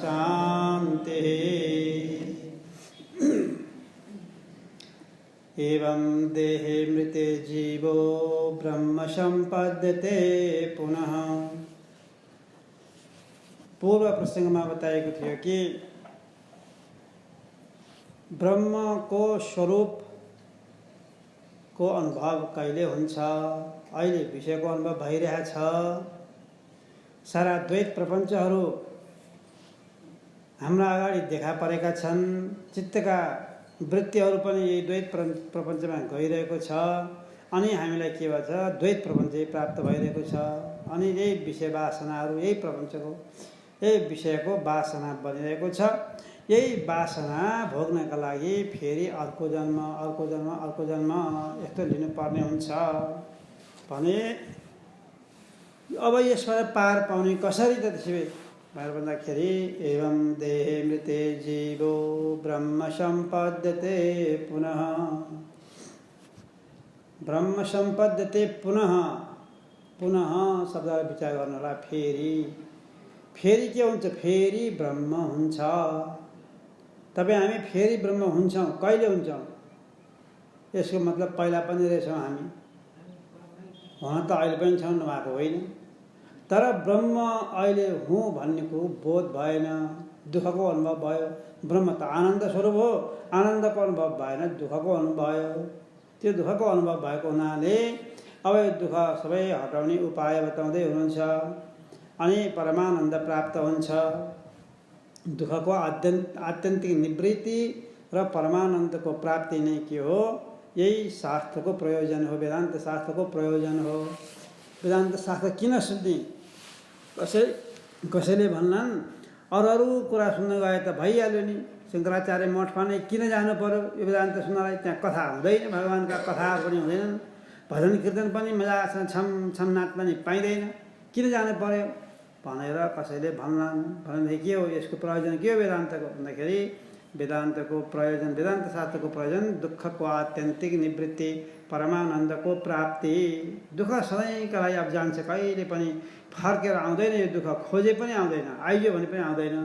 शान्तिः। एवं देहे मृते जीवो ब्रह्म सम्पद्यते पुनः। पूर्व प्रसंगमा बताएको थियो कि ब्रह्म को स्वरूप को अनुभव कहिले हुन्छ। अहिले विषयको अनुभव भइरहेछ। सारा द्वैत प्रपञ्चहरू हाम्रा अगाडि देखा परेका छन्। चित्तका वृत्तिहरू पनि यही द्वैत प्रपञ्चमा गइरहेको छ। अनि हामीलाई के भन्छ, द्वैत प्रपञ्च प्राप्त भइरहेको छ। अनि यही विषय वासनाहरू यही प्रपञ्चको यही विषयको वासना बनिरहेको छ। यही वासना भोग्नका लागि फेरि अर्को जन्म अर्को जन्म अर्को जन्म यस्तो लिनुपर्ने हुन्छ भने अब यसबाट पार पाउने कसरी त त्यसै भनेर भन्दाखेरि एवं देहे मृते जीवो ब्रह्म सम्पद्यते पुनः। ब्रह्म सम्पद्यते पुनः। पुनः शब्दलाई विचार गर्नु होला। फेरि फेरि के हुन्छ? फेरि ब्रह्म हुन्छ। तपाईँ हामी फेरि ब्रह्म हुन्छौँ। कहिले हुन्छौँ? यसको मतलब पहिला पनि रहेछौँ हामी। हुन त अहिले पनि छौँ, नभएको होइन। तर ब्रह्म अहिले हुँ भन्नेको बोध भएन, दुःखको अनुभव भयो। ब्रह्म त आनन्द स्वरूप हो, आनन्दको अनुभव भएन, दुःखको अनुभव भयो। त्यो दुःखको अनुभव भएको हुनाले अब यो दुःख सबै हटाउने उपाय बताउँदै हुनुहुन्छ। अनि परमानन्द प्राप्त हुन्छ। दुःखको आत्यन्तिक निवृत्ति र परमानन्दको प्राप्ति नै के हो? यही शास्त्रको प्रयोजन हो, वेदान्त शास्त्रको प्रयोजन हो। वेदान्त शास्त्र किन सुन्ने? कसैले भन्लान् अरू कुरा सुन्न गए त भइहाल्यो नि, शङ्कराचार्य मठमा नै किन जानु पर्यो यो वेदान्त सुन्नलाई? त्यहाँ कथा हुँदैन, भगवान्का कथाहरू पनि हुँदैनन्, भजन कीर्तन पनि मजासँग छम नाच पनि पाइँदैन, किन जानु पर्यो भनेर कसैले भन्लान्। भनेदेखि के हो यसको प्रयोजन? के हो वेदान्तको भन्दाखेरि वेदान्तको प्रयोजन, वेदान्त शास्त्रको प्रयोजन दुःखको आत्यन्तिक निवृत्ति, परमानन्दको प्राप्ति। दुःख सधैँका लागि अब जान्छ, कहिले पनि फर्केर आउँदैन। यो दुःख खोजे पनि आउँदैन, आइयो भने पनि आउँदैन।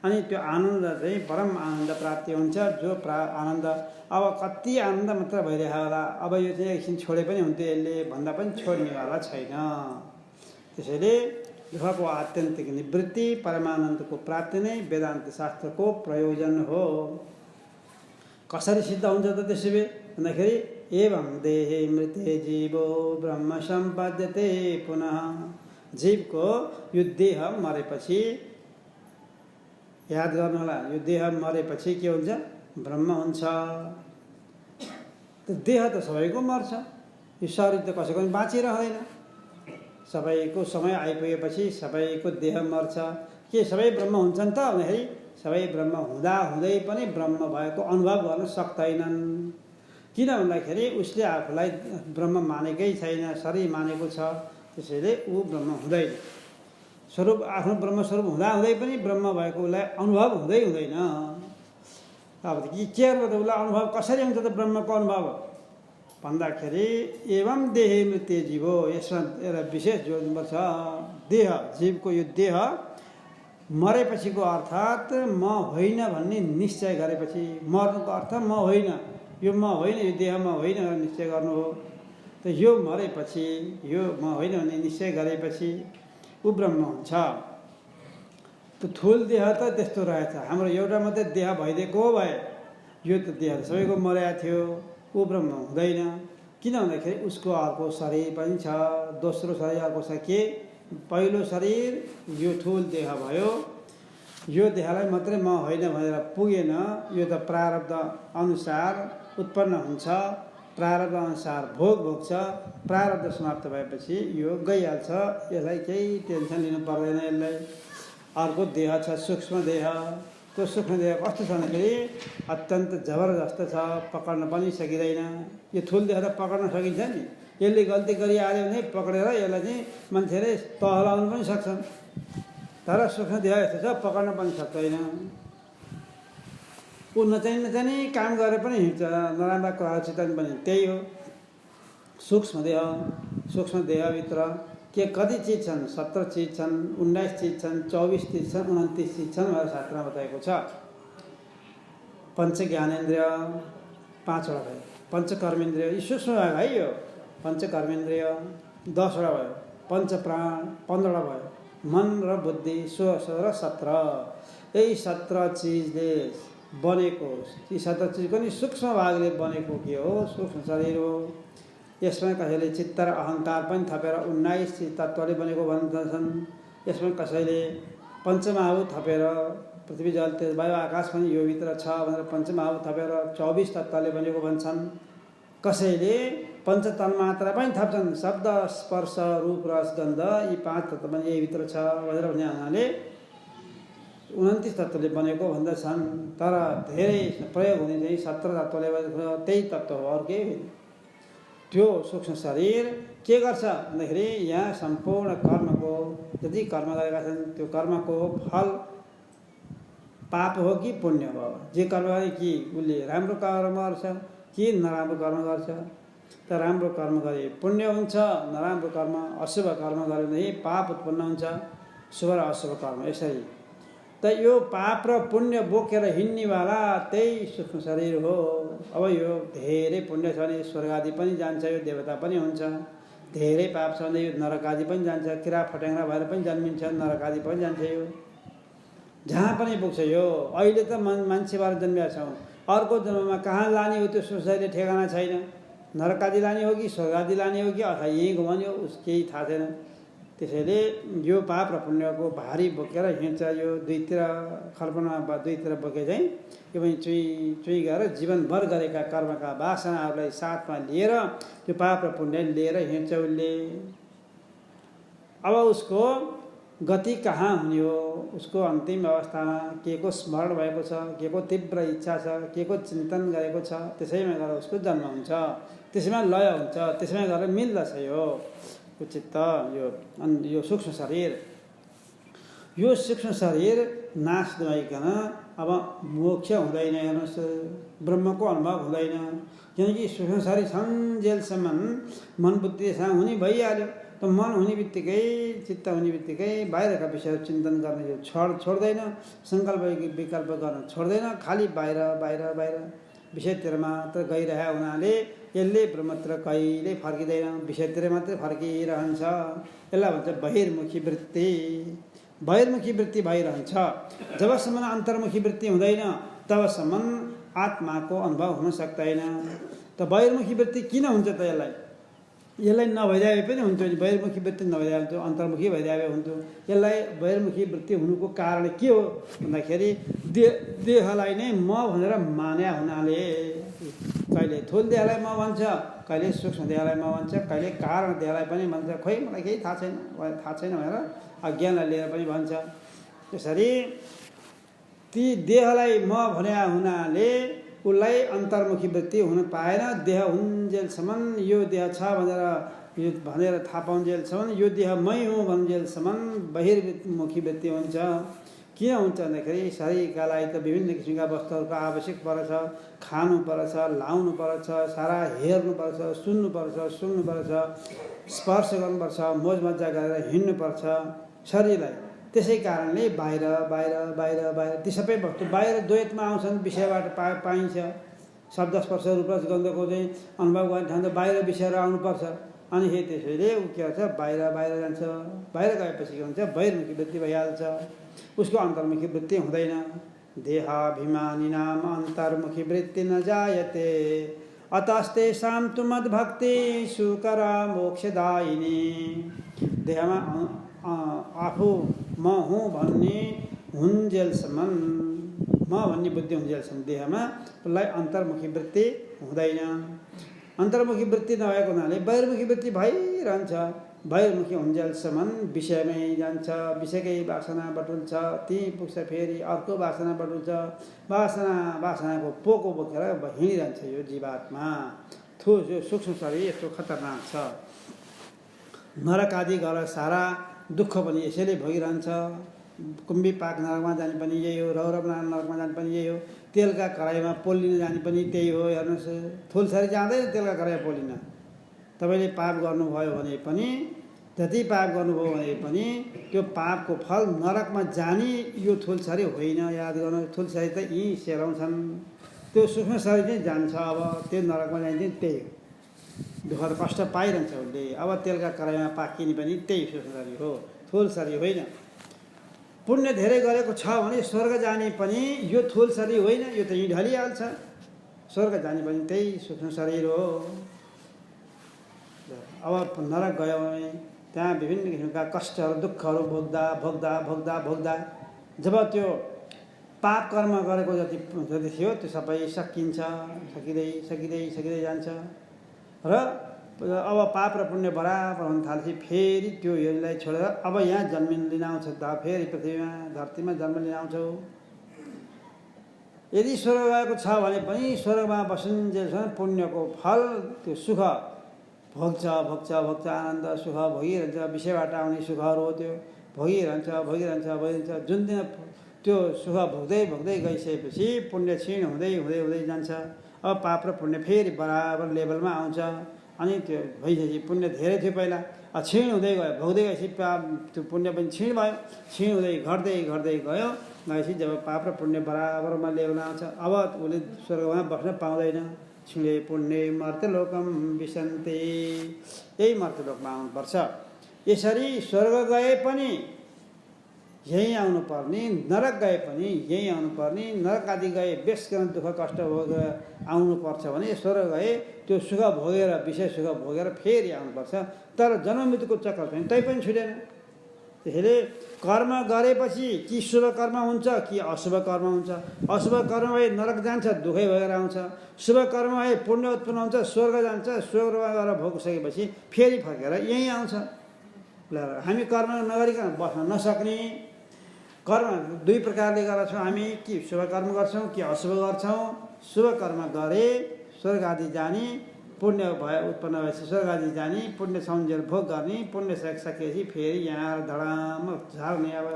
अनि त्यो आनन्द चाहिँ परम आनन्द प्राप्ति हुन्छ। जो आनन्द अब कति आनन्द मात्र भइरहेको होला, अब यो चाहिँ एकछिन छोडे पनि हुन्थ्यो यसले भन्दा पनि छोड्नेवाला छैन। त्यसैले दुःखको आत्यन्तिक निवृत्ति, परमानन्दको प्राप्ति नै वेदान्त शास्त्रको प्रयोजन हो। कसरी सिद्ध हुन्छ त त्यसो भए भन्दाखेरि एवं देहे मृते जीवो ब्रह्म सम्पद्यते पुनः। जीवको यो देह मरेपछि याद गर्नु होला, यो देह मरेपछि के हुन्छ? ब्रह्म हुन्छ। देह त सबैको मर्छ, यो शरीर त कसैको पनि बाँचिरहँदैन। सबैको समय आइपुगेपछि सबैको देह मर्छ। के सबै ब्रह्म हुन्छन् त भन्दाखेरि सबै ब्रह्म हुँदा हुँदै पनि ब्रह्म भएको अनुभव गर्न सक्दैनन्। किन भन्दाखेरि उसले आफूलाई ब्रह्म मानेकै छैन, शरीर मानेको छ। त्यसैले ऊ ब्रह्म हुँदैन। स्वरूप आफ्नो ब्रह्म स्वरूप हुँदा हुँदै पनि ब्रह्म भएको उसलाई अनुभव हुँदै हुँदैन। अब के गर्नु त? उसलाई अनुभव कसरी हुन्छ त ब्रह्मको अनुभव भन्दाखेरि एवं देहे मृत्य जीव हो। यसमा एउटा विशेष जोड्नुपर्छ। देह, जीवको यो देह मरेपछिको अर्थात् म होइन भन्ने निश्चय गरेपछि। मर्नुको अर्थ म होइन, यो म होइन, यो देह म होइन भनेर निश्चय गर्नु हो। त यो मरेपछि यो म होइन भन्ने निश्चय गरेपछि ऊ ब्रह्म हुन्छ। त थुल देह त त्यस्तो रहेछ। हाम्रो एउटा मात्रै देह भइदिएको भए यो त देह सबैको मरेको थियो, ऊ ब्रह्म हुँदैन। किन भन्दाखेरि उसको अर्को शरीर पनि छ, दोस्रो शरीर अर्को छ। के? पहिलो शरीर यो ठुल देह भयो, यो देहलाई मात्रै म होइन भनेर पुगेन। यो त प्रारब्ध अनुसार उत्पन्न हुन्छ, प्रारब्ध अनुसार भोग भोग्छ। प्रारब्ध समाप्त भएपछि यो गइहाल्छ, यसलाई केही टेन्सन लिनु पर्दैन। यसलाई अर्को देह छ, सूक्ष्म देह। त्यो सूक्ष्म देह कस्तो छ भन्दाखेरि अत्यन्त जबरजस्त छ, पकड्न पनि सकिँदैन। यो ठुल देह त पकड्न सकिन्छ नि, यसले गल्ती गरिहाल्यो भने पक्रेर यसलाई चाहिँ मान्छेले तहलाउनु पनि सक्छन्। तर सूक्ष्म देह यस्तो छ, पकड्न पनि सक्दैन। ऊ नचाहिने काम गरेर पनि हिँड्छ, नराम्रा कुराहरू चितन पनि त्यही हो। सूक्ष्म देह, सूक्ष्म देहभित्र के कति चिज छन्, 17 चिज छन्, 19 चिज छन्, 24 चिज छन्, 29 चिज छन् भनेर शास्त्रमा बताएको छ। पंच ज्ञानेन्द्रिय 5 वटा भयो, पंच कर्मेन्द्रिय यी सूक्ष्म भाग है। यो पंच कर्मेन्द्रिय 10 वटा भयो, पंच प्राण 15 वटा भयो, मन र बुद्धि 16 र 17। यही 17 चिजले बनेको, यी 17 चिज पनि सूक्ष्म भागले बनेको के हो, सूक्ष्म शरीर हो। यसमा कसैले चित्त र अहंकार पनि थपेर 19 चिज तत्त्वले बनेको भन्छन्। यसमा कसैले पञ्चमहाभूत थपेर पृथ्वी जल तेज वायु आकाश पनि यो भित्र छ भनेर पञ्चमहाभूत थपेर 24 तत्त्वले बनेको भन्छन्। कसैले पंच तन्मात्रा पनि थप्छन्, शब्द स्पर्श रूप रस गन्ध यी 5 तत्त्व पनि यही भित्र छ भनेर भने हुनाले 29 तत्त्वले बनेको भन्दछन्। तर धेरै प्रयोग हुने चाहिँ 17 तत्त्वले बनेको, त्यही तत्त्व हो, अरू केही होइन। त्यो सूक्ष्म शरीर के गर्छ भन्दाखेरि यहाँ सम्पूर्ण कर्मको जति कर्म गरेका छन् त्यो कर्मको फल पाप हो कि पुण्य हो, जे कर्म गरे कि उसले राम्रो कर्म गर्छ कि नराम्रो कर्म गर्छ। त राम्रो कर्म गरे पुण्य हुन्छ, नराम्रो कर्म अशुभ कर्म गरे भने पाप उत्पन्न हुन्छ, शुभ र अशुभ कर्म यसरी। त यो पाप र पुण्य बोकेर हिँड्नेवाला त्यही सूक्ष्म शरीर हो। अब यो धेरै पुण्य छ भने स्वर्ग आदि पनि जान्छ, यो देवता पनि हुन्छ। धेरै पाप छ भने यो नरक आदि पनि जान्छ, किरा फट्याङ्ग्रा भएर पनि जन्मिन्छ, नरक आदि पनि जान्छ। यो जहाँ पनि पुग्छ। यो अहिले त मान्छे भएर जन्मेका छौँ, अर्को जन्ममा कहाँ लाने हो त्यो सोचाइले ठेगाना छैन। नरक आदि लाने हो कि स्वर्ग आदि लाने हो कि अथवा यहीँ घुमाउने हो उस केही थाहा छैन। त्यसैले यो पाप र पुण्यको भारी बोकेर हिँड्छ। यो दुईतिर खर्पना दुईतिर बोके चाहिँ यो पनि चुई गरेर जीवनभर गरेका कर्मका वासनाहरूलाई साथमा लिएर त्यो पाप र पुण्य लिएर हिँड्छ उसले। अब उसको गति कहाँ हुने हो, उसको अन्तिम अवस्थामा के को स्मरण भएको छ, के को तीव्र इच्छा छ, के को चिन्तन गरेको छ, त्यसैमा गएर उसको जन्म हुन्छ, त्यसैमा लय हुन्छ, त्यसैमा गएर मिल्दछ यो चित्त, यो सूक्ष्म शरीर। यो सूक्ष्म शरीर नाश नभइकन अब मोक्ष हुँदैन, हेर्नुहोस्, ब्रह्मको अनुभव हुँदैन। किनकि सूक्ष्म शरीर छन्जेलसम्म मन बुद्धिसँग हुने भइहाल्यो। त मन हुने बित्तिकै, चित्त हुने बित्तिकै बाहिरका विषयहरू चिन्तन गर्ने यो छोड्दैन, सङ्कल्प विकल्प गर्न छोड्दैन, खालि बाहिर बाहिर बाहिर विषयतिर मात्र गइरहेको हुनाले यसले ब्रह्मतिर कहिले फर्किँदैन, विषयतिर मात्रै फर्किरहन्छ। यसलाई भन्छ बहिर्मुखी वृत्ति। बहिर्मुखी वृत्ति भइरहन्छ। जबसम्म अन्तर्मुखी वृत्ति हुँदैन तबसम्म आत्माको अनुभव हुन सक्दैन। त बहिर्मुखी वृत्ति किन हुन्छ त यसलाई नभइदिए पनि हुन्थ्यो नि, बहिर्मुखी वृत्ति नभइदिए हुन्थ्यो, अन्तर्मुखी भइदिए हुन्थ्यो। यसलाई बहिर्मुखी वृत्ति हुनुको कारण के हो भन्दाखेरि देहलाई नै म भनेर मान्या हुनाले कहिले थुल देहलाई म भन्छ, कहिले सूक्ष्म देहलाई म भन्छ, कहिले कारण देहलाई पनि भन्छ। खोइ मलाई केही थाहा छैन भनेर अज्ञानलाई लिएर पनि भन्छ। त्यसरी ती देहलाई म भन्या हुनाले उसलाई अन्तर्मुखी वृत्ति हुन पाएन। देह हुन्जेलसम्म यो देह छ भनेर थाहा पाउन्जेलसम्म, यो देह मै हुँ भन्जेलसम्म बहिर्मुखी वृत्ति हुन्छ। किन हुन्छ भन्दाखेरि शरीरका लागि त विभिन्न किसिमका वस्तुहरूको आवश्यक पर्छ, खानु पर्छ, लाउनु पर्छ, सारा हेर्नु पर्छ, सुन्नु पर्छ, सुन्नु पर्छ, स्पर्श गर्नुपर्छ, मोज मजा गरेर हिँड्नुपर्छ शरीरलाई। त्यसै कारणले बाहिर बाहिर बाहिर बाहिर ती सबै वस्तु बाहिर द्वैतमा आउँछन्, विषयबाट पाइन्छ। शब्द स्पर्श रूप रस गन्धको चाहिँ अनुभव गर्ने ठाउँ त बाहिर विषयहरू आउनुपर्छ। अनि त्यसैले ऊ के गर्छ, बाहिर बाहिर जान्छ। बाहिर गएपछि के हुन्छ, बहिर्मुखी वृत्ति भइहाल्छ, उसको अन्तर्मुखी वृत्ति हुँदैन। देहाभिमानिनाम अन्तर्मुखी वृत्ति न जायते अतस्तेषां तु मद्भक्ति सुकरा मोक्षदायिनी। देहमा आफू म हुँ भन्ने हुन्जेलसम्म, म भन्ने बुद्धि हुन्जेलसम्म देहमा उसलाई अन्तर्मुखी वृत्ति हुँदैन। अन्तर्मुखी वृत्ति नभएको हुनाले बहिर्मुखी वृत्ति भइरहन्छ। बहिर्मुखी हुन्जेलसम्म विषयमै जान्छ, विषयकै वासना बटुल्छ, त्यहीँ पुग्छ, फेरि अर्को वासना बटुल्छ, वासनाको पोको बोकेर हिँडिरहन्छ यो जीवात्मा। यो सूक्ष्म शरीर यस्तो खतरनाक छ। नरक आदि गएर सारा दुःख पनि यसैले भोगिरहन्छ। कुम्भी पाक नरकमा जाने पनि यही हो, रौरव नरकमा जाने पनि यही हो, तेलका कराईमा पोलिन जाने पनि त्यही हो। हेर्नुहोस्, थुलछरी जाँदैन तेलका कराईमा पोलिन। तपाईँले पाप गर्नुभयो भने पनि जति पाप गर्नुभयो भने पनि त्यो पापको फल नरकमा जाने यो थुल शरीर होइन। याद गर्नु, थुल शरीर त यहीँ सेराउँछन्, त्यो सूक्ष्म शरीर चाहिँ जान्छ। अब त्यो नरकमा जाने त्यही हो, दुःख र कष्ट पाइरहन्छ उसले। अब तेलका कराईमा पाकिने पनि त्यही सूक्ष्म शरीर हो, थुल शरीर होइन। पुण्य धेरै गरेको छ भने स्वर्ग जाने पनि यो थुल शरीर होइन, यो त यहीँ ढलिहाल्छ। स्वर्ग जाने पनि त्यही सूक्ष्म शरीर हो। अब नरक गयो भने त्यहाँ विभिन्न किसिमका कष्टहरू दुःखहरू भोग्दा भोग्दा भोग्दा भोग्दा जब त्यो पाप कर्म गरेको जति जति थियो त्यो सबै सकिन्छ, सकिँदै सकिँदै सकिँदै जान्छ। र अब पाप र पुण्य बराबर हुन थाल्छ। फेरि त्यो योनिलाई छोडेर अब यहाँ जन्म लिन आउँछ, फेरि पृथ्वीमा धरतीमा जन्म लिन आउँछौ। यदि स्वर्ग गएको छ भने पनि स्वर्गमा बसुन्जेलसम्म पुण्यको फल त्यो सुख भोग्छ भोग्छ भोग्छ, आनन्द सुख भोगिरहन्छ। विषयबाट आउने सुखहरू हो त्यो, भोगिरहन्छ भोगिरहन्छ भोगिरहन्छ। जुन दिन त्यो सुख भोग्दै भोग्दै गइसकेपछि पुण्य क्षीण हुँदै हुँदै हुँदै जान्छ। अब पाप र पुण्य फेरि बराबर लेभलमा आउँछ। अनि त्यो भइसकेपछि पुण्य धेरै थियो पहिला, क्षीण हुँदै गयो, भोग्दै गएपछि पाप त्यो पुण्य पनि क्षीण भयो, क्षीण हुँदै घट्दै घट्दै गयो। गएपछि जब पाप र पुण्य बराबरमा लेभलमा आउँछ, अब उसले स्वर्गमा बस्न पाउँदैन। क्षीणे पुण्य मर्त्यलोकम विशन्ते, यही मर्त्यलोकमा आउनुपर्छ। यसरी स्वर्ग गए पनि यहीँ आउनुपर्ने, नरक गए पनि यहीँ आउनुपर्ने। नरक आदि गए बेस गर्न दुःख कष्ट भोगेर आउनुपर्छ भने स्वर्ग गए त्यो सुख भोगेर विषय सुख भोगेर फेरि आउनुपर्छ। तर जन्म मृत्युको चक्र चाहिँ तै पनि छुटेन। त्यसैले कर्म गरेपछि कि शुभ कर्म हुन्छ कि अशुभ कर्म हुन्छ। अशुभ कर्म भए नरक जान्छ, दुःखै भएर आउँछ। शुभ कर्म भए पुण्य उत्पन्न हुन्छ, स्वर्ग जान्छ। स्वर्गमा गएर भोगिसकेपछि फेरि फर्केर यहीँ आउँछ। ल हामी कर्म नगरिकन बस्न नसक्ने, कर्म दुई प्रकारले गर्छौँ हामी, कि शुभ कर्म गर्छौँ कि अशुभ गर्छौँ। शुभ कर्म गरे स्वर्ग आदि जाने, पुण्य भए उत्पन्न भएपछि स्वर्ग आदि जाने, पुण्य सौन्जेल भोग गर्ने, पुण्य सकेपछि फेरि यहाँ धडाम झार्ने। अब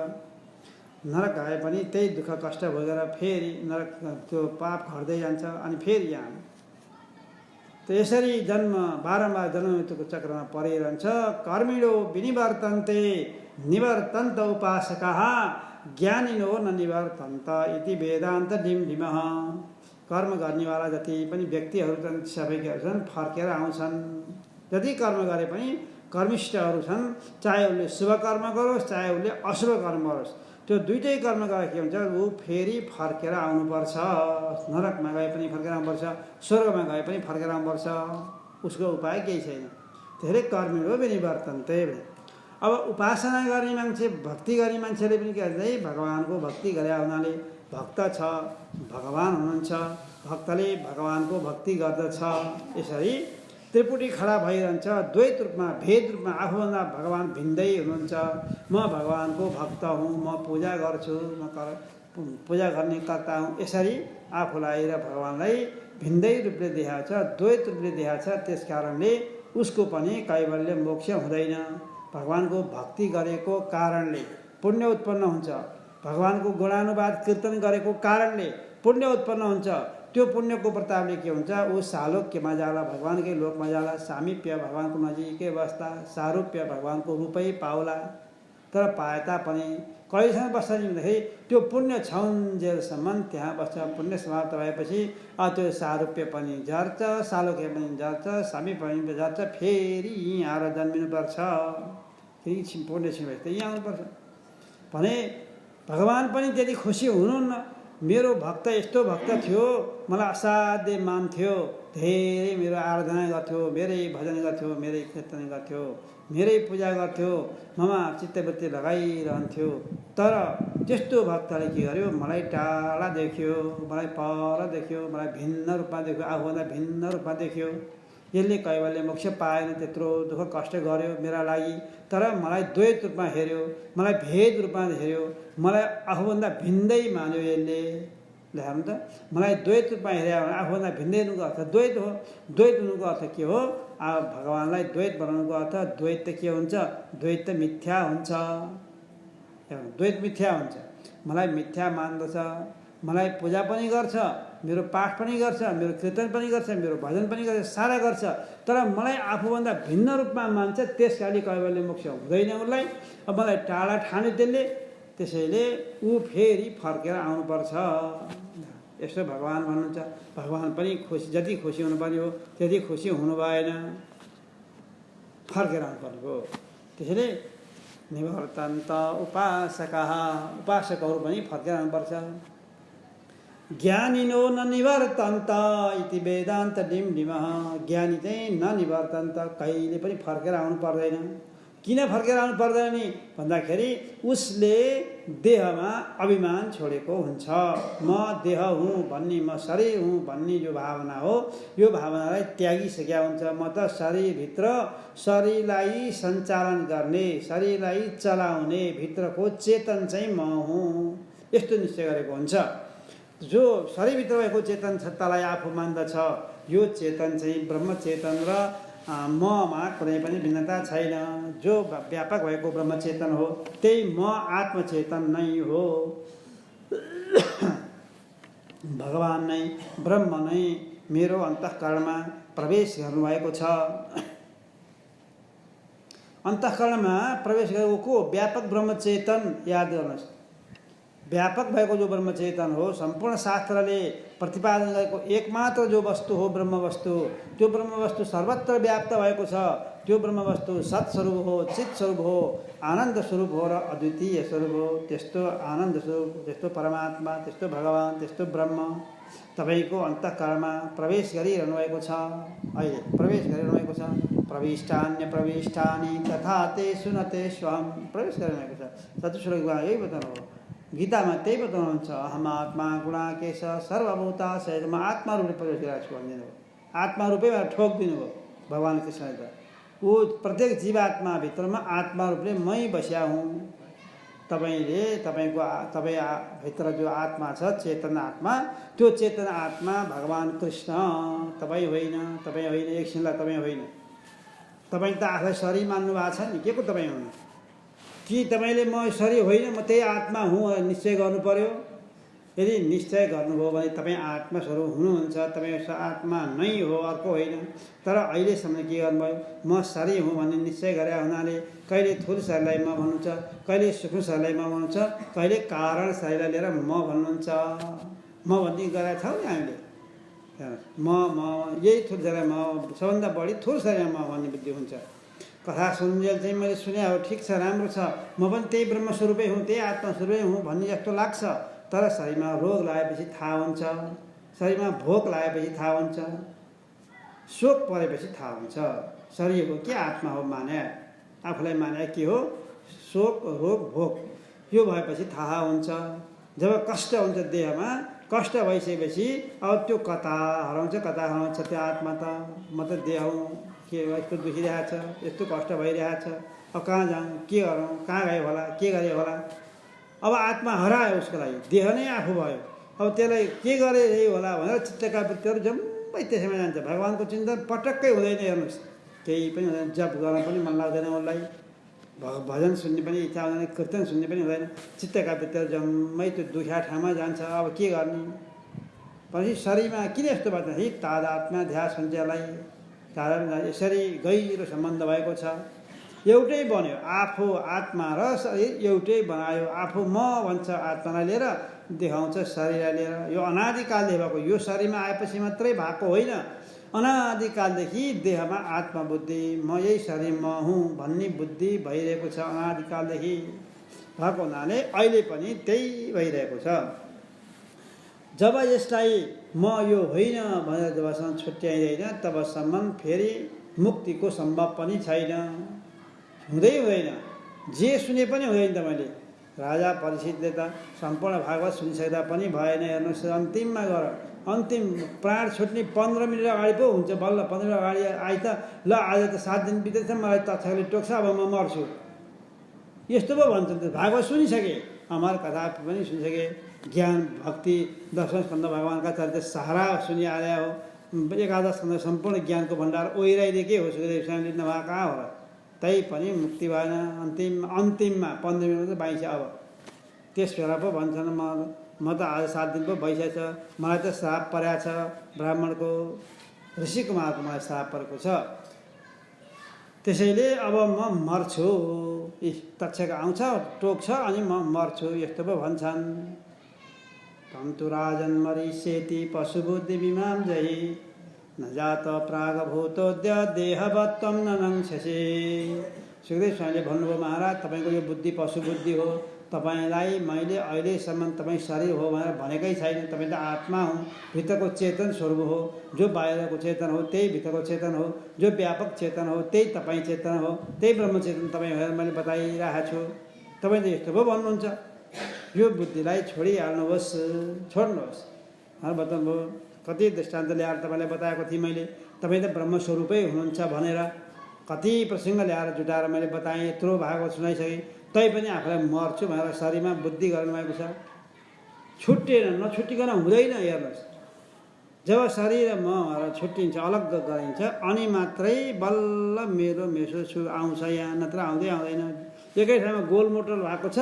नरक गए पनि त्यही दुःख कष्ट भोगेर फेरि नरक त्यो पाप घट्दै जान्छ अनि फेरि यहाँ। त यसरी जन्म बारम्बार जन्म मृत्युको चक्रमा परिरहन्छ। कर्मिणो विनिवर्तन्ते निवर्तन्त उपासकाः ज्ञानिनो न निवर्तन्त इति वेदान्त डिमडिमः। कर्म गर्नेवाला जति पनि व्यक्तिहरू छन् सबै के छन् फर्केर आउँछन्। जति कर्म गरे पनि कर्मिष्ठहरू छन्, चाहे उसले शुभ कर्म गरोस् चाहे उसले अशुभ कर्म गरोस्, त्यो दुइटै कर्म गरे के हुन्छ ऊ फेरि फर्केर आउनुपर्छ। नरकमा गए पनि फर्केर आउनुपर्छ, स्वर्गमा गए पनि फर्केर आउनुपर्छ। उसको उपाय केही छैन। धेरै कर्मिणो विनिवर्तन्ते। अब उपासना गर्ने मान्छे, भक्ति गर्ने मान्छेले पनि के भन्छ, भगवानको भक्ति गरे हुनाले भक्त छ, भगवान हुनुहुन्छ, भक्तले भगवानको भक्ति गर्दछ। यसरी त्रिपुटी खडा भइरहन्छ, द्वैत रूपमा भेद रूपमा आफूभन्दा भगवान भिन्दै हुनुहुन्छ। म भगवानको भक्त हुँ, म पूजा गर्छु, म पूजा गर्ने कर्ता हुँ। यसरी आफूलाई र भगवानलाई भिन्दै रूपले देखाएको छ, द्वैत रूपले देखाएको छ। त्यस कारणले उसको पनि कैवल्य मोक्ष हुँदैन। भगवानको भक्ति गरेको कारणले पुण्य उत्पन्न हुन्छ, भगवानको गुणानुवाद कीर्तन गरेको कारणले पुण्य उत्पन्न हुन्छ। त्यो पुण्यको प्रतापले के हुन्छ, ऊ सालोक्यमा जाला, भगवानकै लोकमा जाला। सामिप्य भगवानको नजिकै बस्दा, सारूप्य भगवानको रूपै पाउला। तर पाए तापनि कहिलेसम्म बस्छ भन्दाखेरि त्यो पुण्य छाउन्जेलसम्म त्यहाँ बस्छ। पुण्य समाप्त भएपछि त्यो सारूप्य पनि झर्छ, सालोक्य पनि झर्छ, सामिप्य पनि झर्छ। फेरि यहाँ आएर जन्मिनुपर्छ, फेरि पुण्य छिन भएपछि यहाँ आउनुपर्छ भने भगवान पनि त्यति खुसी हुनुहुन्न। मेरो भक्त यस्तो भक्त थियो, मलाई असाध्यै मान्थ्यो, धेरै मेरो आराधना गर्थ्यो, मेरै भजन गर्थ्यो, मेरै कीर्तन गर्थ्यो, मेरै पूजा गर्थ्यो, ममा चित्तवृत्ति लगाइरहन्थ्यो। तर त्यस्तो भक्तले के गर्यो, मलाई टाढा देख्यो, मलाई पर देख्यो, मलाई भिन्न रूपमा देख्यो, आफूभन्दा भिन्न रूपमा देख्यो। यसले कैवल्य मोक्ष पाएन, त्यत्रो दुःख कष्ट गर्यो मेरा लागि। तर मलाई द्वैत रूपमा हेऱ्यो, मलाई भेद रूपमा हेऱ्यो, मलाई आफूभन्दा भिन्दै मान्यो यसले। ल हेर्नु त, मलाई द्वैत रूपमा हेऱ्यो भने आफूभन्दा भिन्दै हुनुको अर्थ द्वैत हो। द्वैत हुनुको अर्थ के हो, भगवानलाई द्वैत बनाउनुको अर्थ द्वैत त के हुन्छ, द्वैत त मिथ्या हुन्छ। द्वैत मिथ्या हुन्छ। मलाई मिथ्या मान्दछ, मलाई पूजा पनि गर्छ, मेरो पाठ पनि गर्छ, मेरो कीर्तन पनि गर्छ, मेरो भजन पनि गर्छ, सारा गर्छ, तर मलाई आफूभन्दा भिन्न रूपमा मान्छ, त्यसकाले कैवल्य मोक्ष हुँदैन उसलाई। अब मलाई टाढा ठाने त्यसले, त्यसैले ऊ फेरि फर्केर आउनुपर्छ। यस्तो भगवान् भन्नुहुन्छ। भगवान् पनि खुसी, जति खुसी हुनुपर्ने हो त्यति खुसी हुनु भएन, फर्केर आउनुपर्ने हो। त्यसैले निवर्तन्त उपासकः, उपासकहरू पनि फर्केर आउनुपर्छ। ज्ञानिनो न निवर्तन्त इति वेदान्त डिमडिमः, ज्ञानी चाहिँ न निवर्तन्त, कहिले पनि फर्केर आउनु पर्दैन। किन फर्केर आउनु पर्दैन नि भन्दाखेरि उसले देहमा अभिमान छोडेको हुन्छ। म देह हुँ भन्ने, म शरीर हुँ भन्ने जो भावना हो, यो भावनालाई त्यागिसकेका हुन्छ। म त शरीरभित्र शरीरलाई सञ्चालन गर्ने, शरीरलाई चलाउने भित्रको चेतन चाहिँ म हुँ, यस्तो निश्चय गरेको हुन्छ। जो शरीरभित्र भएको चेतन सत्तालाई आफू मान्दछ, यो चेतन चाहिँ ब्रह्म चेतन र ममा कुनै पनि भिन्नता छैन। जो व्यापक भएको ब्रह्म चेतन हो त्यही म आत्मचेतन नै हो। भगवान् नै, ब्रह्म नै मेरो अन्तःकरणमा प्रवेश गर्नुभएको छ। अन्तःकरणमा प्रवेश गरेको को? व्यापक ब्रह्म चेतन। याद गर्नुहोस्, व्यापक भएको जो ब्रह्म चेतन हो, सम्पूर्ण शास्त्रले प्रतिपादन गरेको एकमात्र जो वस्तु हो ब्रह्म वस्तु, त्यो ब्रह्म वस्तु सर्वत्र व्याप्त भएको छ। त्यो ब्रह्म वस्तु सत्स्वरूप हो, चित स्वरूप हो, आनन्द स्वरूप हो र अद्वितीय स्वरूप हो। त्यस्तो आनन्द स्वरूप, त्यस्तो परमात्मा, त्यस्तो भगवान्, त्यस्तो ब्रह्म तपाईँको अन्तःकरणमा प्रवेश गरिरहनु भएको छ। अहिले प्रवेश गरिरहनु भएको छ। प्रविष्टान्य प्रविष्टानि तथा ते सुनते स्वहम्, प्रवेश गरिरहनु भएको छ। चतुश्लोकीमा यही बताउनु हो, गीतामा त्यही बताउनुहुन्छ। अहम आत्मा गुणाकेश सर्वभूता सहित, म आत्मा रूपले प्रवेश गरिरहेको छु भनिदिनु हो। आत्मा रूपैमा ठोकिदिनु हो भगवान् कृष्णले त। ऊ प्रत्येक जीवात्मा भित्रमा आत्मा रूपले मै बस्या हुँ। तपाईँले तपाईँ भित्र जो आत्मा छ, चेतन आत्मा, त्यो चेतन आत्मा भगवान् कृष्ण, तपाईँ होइन, तपाईँ होइन, एकछिनलाई तपाईँ होइन। तपाईँ त आफूलाई शरीर मान्नु भएको छ नि, के को तपाईँ हुनु? कि तपाईँले म शरीर होइन, म त्यही आत्मा हुँ निश्चय गर्नु पर्यो। यदि निश्चय गर्नुभयो भने तपाईँ आत्मस्वरूप हुनुहुन्छ, तपाईँ आत्मा नै हो, अर्को होइन। तर अहिलेसम्म के गर्नुभयो? म शरीर हुँ भन्ने निश्चय गरे हुनाले कहिले थुल शरीरलाई म भन्नुहुन्छ, कहिले सूक्ष्म शरीरलाई म भन्नुहुन्छ, कहिले कारण शरीरलाई लिएर म भन्नुहुन्छ। म भन्ने गरेका छौँ नि हामीले। म यही थुल शरीर, म सबभन्दा बढी थुल शरीरमा म भन्ने बुद्धि हुन्छ। कथा सुन्जेल चाहिँ मैले सुने हो, ठिक छ, राम्रो छ, म पनि त्यही ब्रह्मस्वरूपै हुँ, त्यही आत्मस्वरूपै हुँ भन्ने जस्तो लाग्छ। तर शरीरमा रोग लागेपछि थाहा हुन्छ, शरीरमा भोक लागेपछि थाहा हुन्छ, शोक परेपछि थाहा हुन्छ शरीर हो कि आत्मा हो माने, आफूलाई माने के हो? शोक, रोग, भोक, यो भएपछि थाहा हुन्छ। जब कष्ट हुन्छ देहमा, कष्ट भइसकेपछि अब त्यो कता हराउँछ, कता हराउँछ त्यो आत्मा त। म त देह हुँ, के यस्तो दुखिरहेछ, यस्तो कष्ट भइरहेछ, अब कहाँ जाउँ, के गरौँ, कहाँ गयो होला, के गऱ्यो होला। अब आत्मा हरायो, उसको लागि देह नै आफू भयो। अब त्यसलाई के गरे होला भनेर चित्तका वृत्तिहरू जम्मै त्यसैमा जान्छ। भगवान्को चिन्तन पटक्कै हुँदैन। हेर्नुहोस्, केही पनि हुँदैन। जप गर्न पनि मन लाग्दैन उसलाई, भजन सुन्ने पनि इच्छा हुँदैन, कीर्तन सुन्ने पनि हुँदैन। चित्तका वृत्तिहरू जम्मै त्यो दुखिया ठाउँमा जान्छ। अब के गर्ने? पछि शरीरमा किन यस्तो भन्छ? हि तादात्म्य ध्यास हुन्छ यसलाई। तादात्म्य यसरी गहिरो सम्बन्ध भएको छ। एउटै बन्यो, आफू आत्मा र शरीर एउटै बनायो। आफू म भन्छ आत्मालाई लिएर, देखाउँछ शरीरलाई लिएर। यो अनादिकालले भएको, यो शरीरमा आएपछि मात्रै भएको होइन। अनादिकालदेखि देहमा आत्मबुद्धि, म यही शरीर म हुँ भन्ने बुद्धि भइरहेको छ अनादिकालदेखि। भएको हुनाले अहिले पनि त्यही भइरहेको छ। जब यसलाई म यो होइन भनेर जबसम्म छुट्याइँदैन, तबसम्म फेरि मुक्तिको सम्भव पनि छैन, हुँदैन। जे सुने पनि हुँदैन। तपाईँले राजा परीक्षितले त सम्पूर्ण भागवत सुनिसक्दा पनि भएन। हेर्नुहोस्, अन्तिममा गएर अन्तिम प्राण छुट्ने 15 मिनट अगाडि पो हुन्छ, बल्ल 15 मिनट अगाडि आइ त ल आज त 7 दिन बितेछ, मलाई तत्कालले टोक्छ, अब म मर्छु, यस्तो पो भन्छन्। त भागवत सुनिसके, अमर कथा पनि सुनिसके, ज्ञान भक्ति दर्शन स्कन्द भगवान्का चरित्र सहारा सुनिहाले हो। 11 स्कन्द सम्पूर्ण ज्ञानको भण्डार ओइराइदिएकै हो सुखदेव स्वामीले, नभए कहाँ हो र? तै पनि मुक्ति भएन। अन्तिममा 15 मिनट मात्रै बाँच्यो। अब त्यस बेला पो भन्छन् म त आज 7 दिन पो भइसकेछ, मलाई त श्राप परेको छ, ब्राह्मणको ऋषिको मार्फत मलाई श्राप परेको छ, त्यसैले अब म मर्छु। तक्षक आउँछ, टोक्छ, अनि म मर्छु, यस्तो पो भन्छन्। तम तु राजन् मरिष्येति पशुबुद्धि विमां जहि न जात प्रागभूतोद्य देहवत्त्वं न नङ्क्षसे। सुखदेव स्वामीले भन्नुभयो, महाराज तपाईँको यो बुद्धि पशु बुद्धि हो, तपाईँलाई मैले अहिलेसम्म तपाईँ शरीर हो भनेर भनेकै छैन। तपाईँ त आत्मा हो, भित्रको चेतन स्वरूप हो। जो बाहिरको चेतन हो त्यही भित्रको चेतन हो, जो व्यापक चेतन हो त्यही तपाईँ चेतन हो, त्यही ब्रह्म चेतन तपाईँ भनेर मैले बताइरहेको छु। तपाईँ त यस्तो पो भन्नुहुन्छ, यो बुद्धिलाई छोडिहाल्नुहोस्, छोड्नुहोस् भनेर बताउनुभयो। कति दृष्टान्त ल्याएर तपाईँलाई बताएको थिएँ मैले, तपाईँ त ब्रह्मस्वरूपै हुनुहुन्छ भनेर कति प्रसङ्ग ल्याएर जुटाएर मैले बताएँ, यत्रो भागवत सुनाइसकेँ। तैपनि आफूलाई मर्छु भनेर शरीरमा बुद्धि गर्नुभएको छ। छुट्टिएन, नछुट्टिकन हुँदैन। हेर्नुहोस्, जब शरीर म छुट्टिन्छ, अलग गरिन्छ, अनि मात्रै बल्ल मेरो मेसो छु आउँछ यहाँ, नत्र आउँदै आउँदैन। एकै ठाउँमा गोलमोटल भएको छ,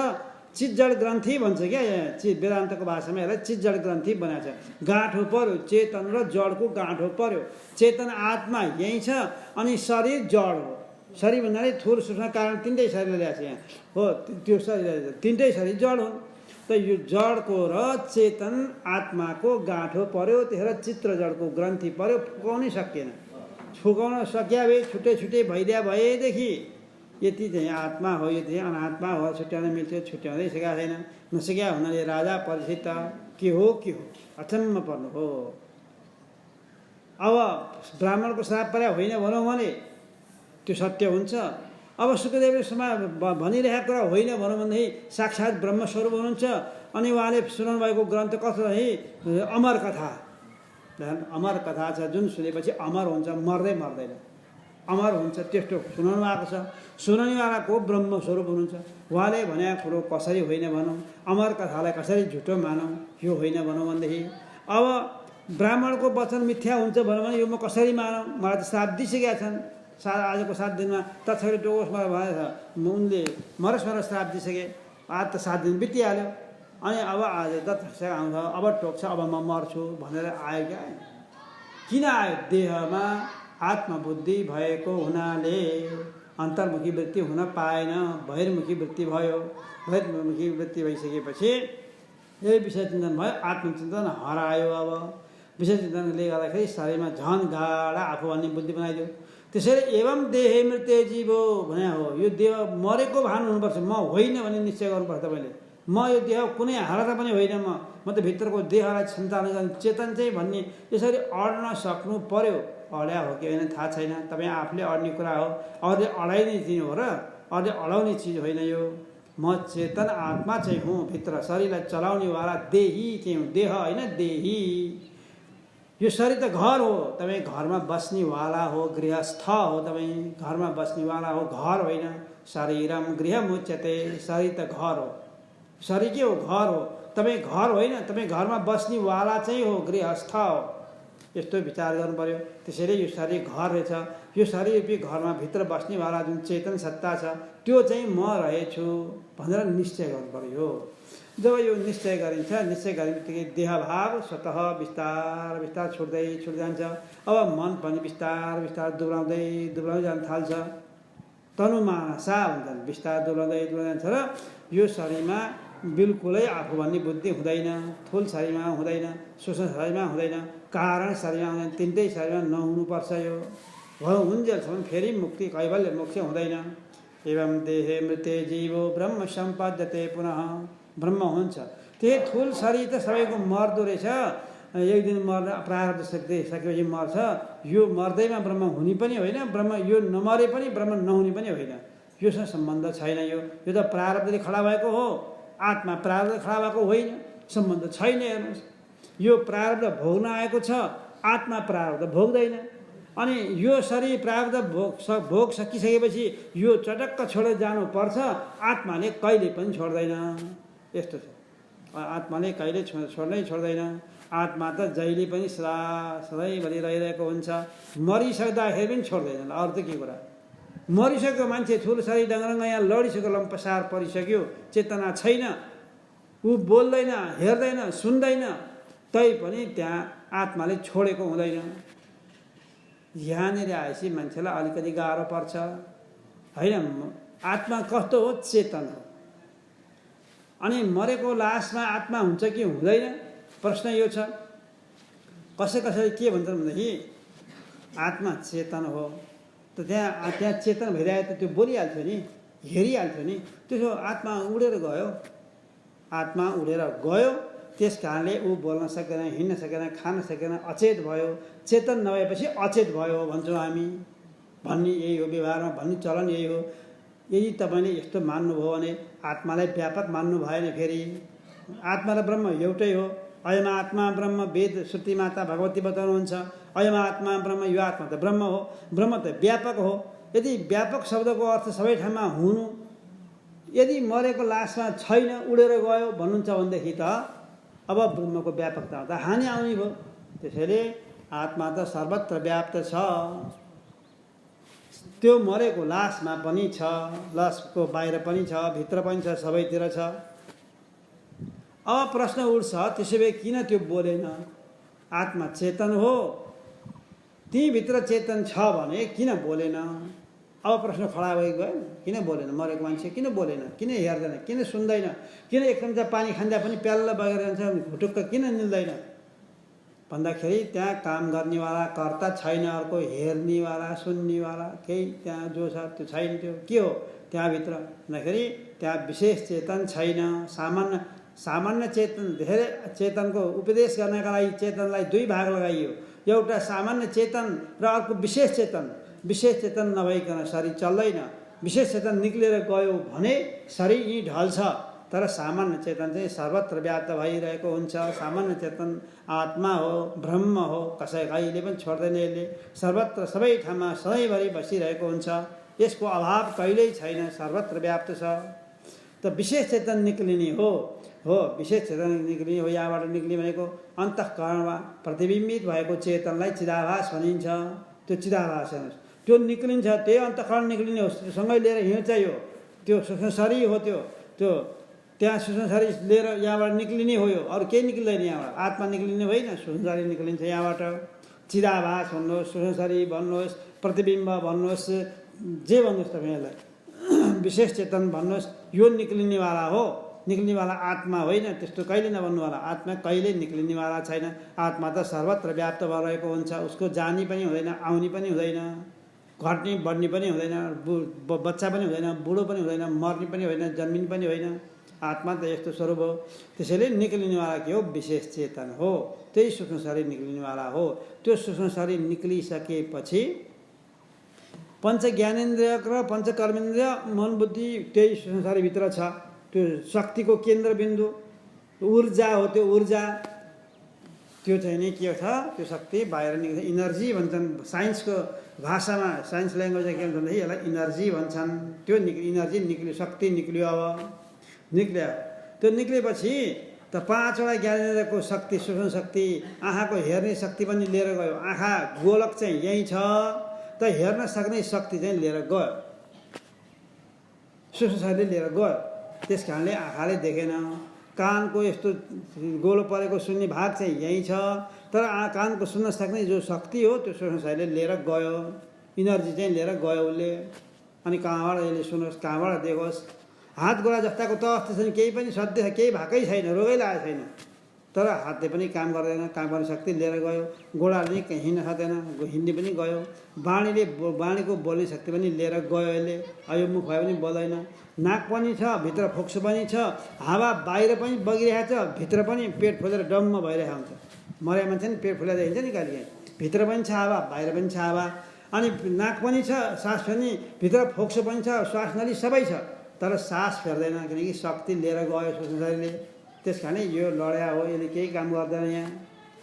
चिज्जड ग्रन्थि भन्छ क्या, वेदान्तको भाषामा यसलाई चिज्जड ग्रन्थि बनाएको छ। गाँठो पर्यो, चेतन र जडको गाँठो पर्यो। चेतन आत्मा यहीँ छ, अनि शरीर जड हो। शरीर भन्नाले थुर सूक्ष्म कारण तिनटै शरीर ल्याएको छ यहाँ हो, त्यो शरीर तिनटै शरीर जड हुन्। त यो जडको र चेतन आत्माको गाँठो पर्यो, त्यतिखेर चित्र जडको ग्रन्थि पर्यो, फुकाउनै सकिएन। फुकाउन सकिया भए छुट्टै छुट्टै भइदिया भएदेखि यति चाहिँ आत्मा हो, यो चाहिँ अनात्मा हो, छुट्याउन मिल्थ्यो, छुट्याउँदै सकेका छैन। नसकिया हुनाले राजा परीक्षित के हो अचम्म पर्नु हो। अब ब्राह्मणको श्राप परे होइन भनौँ भने त्यो सत्य हुन्छ। अब सुखदेवले भनिरहेको कुरा होइन भनौँ भनेदेखि साक्षात् ब्रह्मस्वरूप हुनुहुन्छ। अनि उहाँले सुनाउनु भएको ग्रन्थ कस्तो है, अमर कथा। अमर कथा छ, जुन सुनेपछि अमर हुन्छ, मर्दै मर्दैन, अमर हुन्छ, त्यस्तो सुनाउनु भएको छ। सुनाउनेवालाको ब्रह्मस्वरूप हुनुहुन्छ। उहाँले भनेको कुरो कसरी होइन भनौँ, अमर कथालाई कसरी झुटो मानौँ, यो होइन भनौँ भनेदेखि। अब ब्राह्मणको वचन मिथ्या हुन्छ भनौँ भने यो म कसरी मानौँ, मलाई त श्राप दिइसकेका छन्। आजको 7 दिनमा तत्सरी टोकोस् भनेर उनले मरस श्राप दिइसके। आज त 7 दिन बितिहाल्यो, अनि अब आज तत्सरी आउँछ, अब टोक्छ, अब म मर्छु भनेर आयो क्या। किन आयो? देहमा आत्मबुद्धि भएको हुनाले अन्तर्मुखी वृत्ति हुन पाएन, बहिर्मुखी वृत्ति भयो। बहिर्मुखी वृत्ति भइसकेपछि यही विषय चिन्तन भयो, आत्मचिन्तन हरायो। अब विषय चिन्तनले गर्दाखेरि शरीरमा झन् गाडा आफू भन्ने बुद्धि बनाइदियो। त्यसैले एवं देहे मृत्य जीवो भने हो, यो देह मरेको भान हुनुपर्छ, म होइन भने निश्चय गर्नुपर्छ तपाईँले। म यो देह कुनै हालतमा पनि होइन, म त भित्रको देहलाई सञ्चालन गर्ने चेतन चाहिँ भन्ने यसरी अड्न सक्नु पर्यो। अड्या हो कि होइन थाहा छैन, तपाईँ आफूले अड्ने कुरा हो, अरूले अडाइने चिज हो र अरूले अडाउने चिज होइन यो। म चेतन आत्मा चाहिँ हुँ, भित्र शरीरलाई चलाउनेवाला देही चाहिँ हुँ, देह होइन देही। यो शरीर त घर हो, तपाईँ घरमा बस्नेवाला हो, गृहस्थ हो, तपाईँ घरमा बस्नेवाला हो, घर होइन। शरीरम गृहमुच्यते, शरीर त घर हो। शरीर के हो? घर हो। तपाईँ घर होइन, तपाईँ घरमा बस्नेवाला चाहिँ हो, गृहस्थ हो। यस्तो विचार गर्नु पर्यो। त्यसैले यो शरीर घर रहेछ, यो शरीर रूपी घरमा भित्र बस्नेवाला जुन चेतन सत्ता छ त्यो चाहिँ म रहेछु भनेर निश्चय गर्नु पर्यो। जब यो निश्चय गरिन्छ, निश्चय गर्ने बित्तिकै देहभाव स्वतः बिस्तार बिस्तार छुट्दै जान्छ। अब मन पनि बिस्तार बिस्तार दुब्लाउँदै जान थाल्छ। तनुमानसा भन्छन्, बिस्तार दुब्लाउँदै जान्छ र यो शरीरमा बिल्कुलै आफू भन्ने बुद्धि हुँदैन। थुल शरीरमा हुँदैन, सूक्ष्म शरीरमा हुँदैन, कारण शरीरमा हुँदैन, तिनटै शरीरमा नहुनुपर्छ। यो हुन्जेलसम्म फेरि मुक्ति कैवल्य मोक्ष हुँदैन। एवं देहे मृत्य जीवो ब्रह्म सम्पद्यते, पुनः ब्रह्म हुन्छ। त्यही थुल शरीर त सबैको मर्दो रहेछ, एक दिन मर्न प्रारब्ध सकेपछि मर्छ। यो मर्दैमा ब्रह्म हुने पनि होइन, ब्रह्म यो नमरे पनि ब्रह्म नहुने पनि होइन। योसँग सम्बन्ध छैन। यो त प्रारब्धले खडा भएको हो, आत्मा प्रारब्ध खडा भएको होइन, सम्बन्ध छैन। हेर्नुहोस्, यो प्रारब्ध भोग्न आएको छ, आत्मा प्रारब्ध भोग्दैन। अनि यो शरीर प्रारब्ध भोग सकिसकेपछि यो चटक्क छोडेर जानुपर्छ, आत्माले कहिले पनि छोड्दैन। यस्तो छ, आत्माले कहिले छोड्दैन। आत्मा त जहिले पनि सधैँभरि रहिरहेको हुन्छ, मरिसक्दाखेरि पनि छोड्दैन। अरू त के कुरा, मरिसक्यो मान्छे, ठुलो शरीर डङ्गरङ्ग यहाँ लडिसक्यो, लम्पसार परिसक्यो, चेतना छैन, ऊ बोल्दैन, हेर्दैन, सुन्दैन, तैपनि त्यहाँ आत्माले छोडेको हुँदैन। यहाँनिर आएपछि मान्छेलाई अलिकति गाह्रो पर्छ होइन। आत्मा कस्तो हो? चेतन हो। अनि मरेको लासमा आत्मा हुन्छ कि हुँदैन? प्रश्न यो छ। कसैले के भन्छन् भनेदेखि आत्मा चेतन हो। त त्यहाँ चेतन भइरहेको त त्यो बोलिहाल्थ्यो नि, हेरिहाल्थ्यो नि। त्यसो आत्मा उडेर गयो, आत्मा उडेर गयो, त्यस कारणले ऊ बोल्न सकेन, हिँड्न सकेन, खान सकेन, अचेत भयो। चेतन नभएपछि अचेत भयो भन्छौँ हामी। भन्ने यही हो, व्यवहारमा भन्ने चलन यही हो। यदि तपाईँले यस्तो मान्नुभयो भने आत्मालाई व्यापक मान्नु भएन। फेरि आत्मा र ब्रह्म एउटै हो। अयम आत्मा ब्रह्म, वेद श्रुति माता भगवती बताउनुहुन्छ। अयम आत्मा ब्रह्म, यो आत्मा त ब्रह्म हो, ब्रह्म त व्यापक हो। यदि व्यापक शब्दको अर्थ सबै ठाउँमा हुनु, यदि मरेको लासमा छैन, उडेर गयो भन्नुहुन्छ भनेदेखि त अब ब्रह्मको व्यापकता त हानि आउने भयो। त्यसैले आत्मा त सर्वत्र व्याप्त छ। त्यो मरेको लासमा पनि छ, लासको बाहिर पनि छ, भित्र पनि छ, सबैतिर छ। अब प्रश्न उठ्छ, त्यसो भए किन त्यो बोलेन? आत्मा चेतन हो, तीभित्र चेतन छ भने किन बोलेन? अब प्रश्न खडा भइ गयो। किन बोलेन? मरेको मान्छे किन बोलेन? किन हेर्दैन? किन सुन्दैन? किन एक चम्चा पानी खाँदा पनि प्याल्ल बगेर जान्छ, घुटुक्क किन निल्दैन भन्दाखेरि त्यहाँ काम गर्नेवाला कर्ता छैन, अर्को हेर्नेवाला सुन्नेवाला केही त्यहाँ जो छ त्यो छैन। त्यो के हो त्यहाँभित्र भन्दाखेरि त्यहाँ विशेष चेतन छैन। सामान्य चेतन, धेरै चेतनको उपदेश गर्नका लागि चेतनलाई दुई भाग लगाइयो। एउटा सामान्य चेतन र अर्को विशेष चेतन। विशेष चेतन नभइकन शरीर चल्दैन। विशेष चेतन निक्लेर गयो भने शरीर यहीँ ढल्छ। तर सामान्य चेतन चाहिँ सर्वत्र व्याप्त भइरहेको हुन्छ। सामान्य चेतन आत्मा हो, ब्रह्म हो, कसै कहिले पनि छोड्दैन। यसले सर्वत्र सबै ठाउँमा सधैँभरि बसिरहेको हुन्छ। यसको अभाव कहिल्यै छैन, सर्वत्र व्याप्त छ। त विशेष चेतन निक्लिने हो, विशेष चेतन निक्लिने हो। यहाँबाट निक्लिने भनेको अन्तःकरणमा प्रतिबिम्बित भएको चेतनलाई चिदाभास भनिन्छ। त्यो चिदाभास हेर्नुहोस्, त्यो निक्लिन्छ, त्यही अन्तःकरण निक्लिने हो। सँगै लिएर हिँड्छ यो, त्यो सूक्ष्म शरीर हो। त्यो त्यहाँ सूक्ष्म शरीर लिएर यहाँबाट निक्लिने हो। यो अरू केही निक्लिँदैन। यहाँबाट आत्मा निक्लिने होइन, सूक्ष्म शरीर निक्लिन्छ। यहाँबाट चिदाभास भन्नुहोस्, सूक्ष्म शरीर भन्नुहोस्, प्रतिबिम्ब भन्नुहोस्, जे भन्नुहोस् तपाईँलाई, विशेष चेतन भन्नुहोस्, यो निक्लिनेवाला हो। निक्लिनेवाला आत्मा होइन। त्यस्तो कहिले नभन्नुहोला। आत्मा कहिले निक्लिनेवाला छैन। आत्मा त सर्वत्र व्याप्त भइरहेको हुन्छ। उसको जाने पनि हुँदैन, आउने पनि हुँदैन, घट्ने बढ्ने पनि हुँदैन, बच्चा पनि हुँदैन, बुढो पनि हुँदैन, मर्ने पनि होइन, जन्मिने पनि होइन। आत्मा त यस्तो स्वरूप हो। त्यसैले निक्लिनेवाला के हो? विशेष चेतन हो। त्यही सूक्ष्म शरीर निक्लिनेवाला हो। त्यो सूक्ष्म शरीर निक्लिसकेपछि पञ्च ज्ञानेन्द्रिय र पञ्च कर्मेन्द्रिय मन बुद्धि त्यही सूक्ष्म शरीरभित्र छ। त्यो शक्तिको केन्द्रबिन्दु ऊर्जा हो। त्यो ऊर्जा त्यो चाहिँ नि के छ? त्यो शक्ति बाहिर निक्लिन्छ। इनर्जी भन्छन् साइन्सको भाषामा, साइन्स ल्याङ्ग्वेजमा के भन्छ भन्दाखेरि यसलाई इनर्जी भन्छन्। त्यो इनर्जी निक्ल्यो, शक्ति निक्ल्यो। अब निक्ल्यो, त्यो निक्लेपछि त पाँचवटा ज्ञानेन्द्रियको शक्ति, सूक्ष्म शक्ति, आँखाको हेर्ने शक्ति पनि लिएर गयो। आँखा गोलक चाहिँ यहीँ छ, त हेर्न सक्ने शक्ति चाहिँ लिएर गयो, सूक्ष्म शरीरले लिएर गयो। त्यस कारणले आँखाले देखेन। कानको यस्तो गोलो परेको सुन्ने भाग चाहिँ यहीँ छ, तर कानको सुन्न सक्ने जो शक्ति हो त्यो सूक्ष्म शरीरले लिएर गयो। इनर्जी चाहिँ लिएर गयो उसले। अनि कहाँबाट यसले सुनोस्, कहाँबाट देखोस्। हात गोडा जस्ताको त अस्ति छैन, केही पनि सध्य केही भएकै छैन, रोगै लागेको छैन, तर हातले पनि काम गर्दैन। काम गर्ने शक्ति लिएर गयो। गोडाले कहीँ हिँड्न सक्दैन, हिँड्ने पनि गयो। बाणीको बोल्ने शक्ति पनि लिएर गयो यसले। यो मुख भयो पनि बोल्दैन। नाक पनि छ, भित्र फोक्सो पनि छ, हावा बाहिर पनि बगिरहेको छ, भित्र पनि पेट फुलेर डम्म भइरहेको हुन्छ। मरेको मान्छे नि पेट फुलेर हिँड्छ नि कहिले, भित्र पनि छ हावा, बाहिर पनि छ हावा। अनि नाक पनि छ, सास पनि, भित्र फोक्सो पनि छ, श्वास नली सबै छ, तर सास फेर्दैन, किनकि शक्ति लिएर गयो सूक्ष्म शरीरले। त्यस कारण यो लड्या हो, यसले केही काम गर्दैन। यहाँ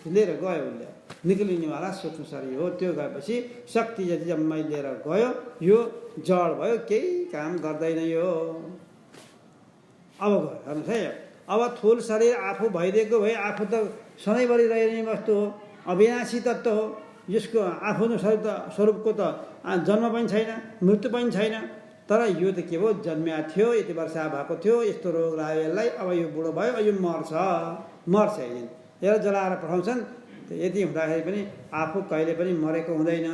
लिएर गयो उसले। निक्लिनेवाला सूक्ष्म शरीर हो। त्यो गएपछि शक्ति जति जम्मै लिएर गयो, यो जड भयो, केही काम गर्दैन यो। अब गयो हेर्नुहोस् है। अब थुल शरीर आफू भइदिएको भए, आफू त सधैँभरि रहने वस्तु हो, अविनाशी तत्त्व हो। यसको आफ्नो स्वरूपको त जन्म पनि छैन, मृत्यु पनि छैन। तर यो त के भयो, जन्मिया थियो, यति वर्ष भएको थियो, यस्तो रोग लाग्यो यसलाई, अब यो बुढो भयो, यो मर्छ एकदिन, यसलाई जलाएर पठाउँछन्। यति हुँदाखेरि पनि आफू कहिले पनि मरेको हुँदैन।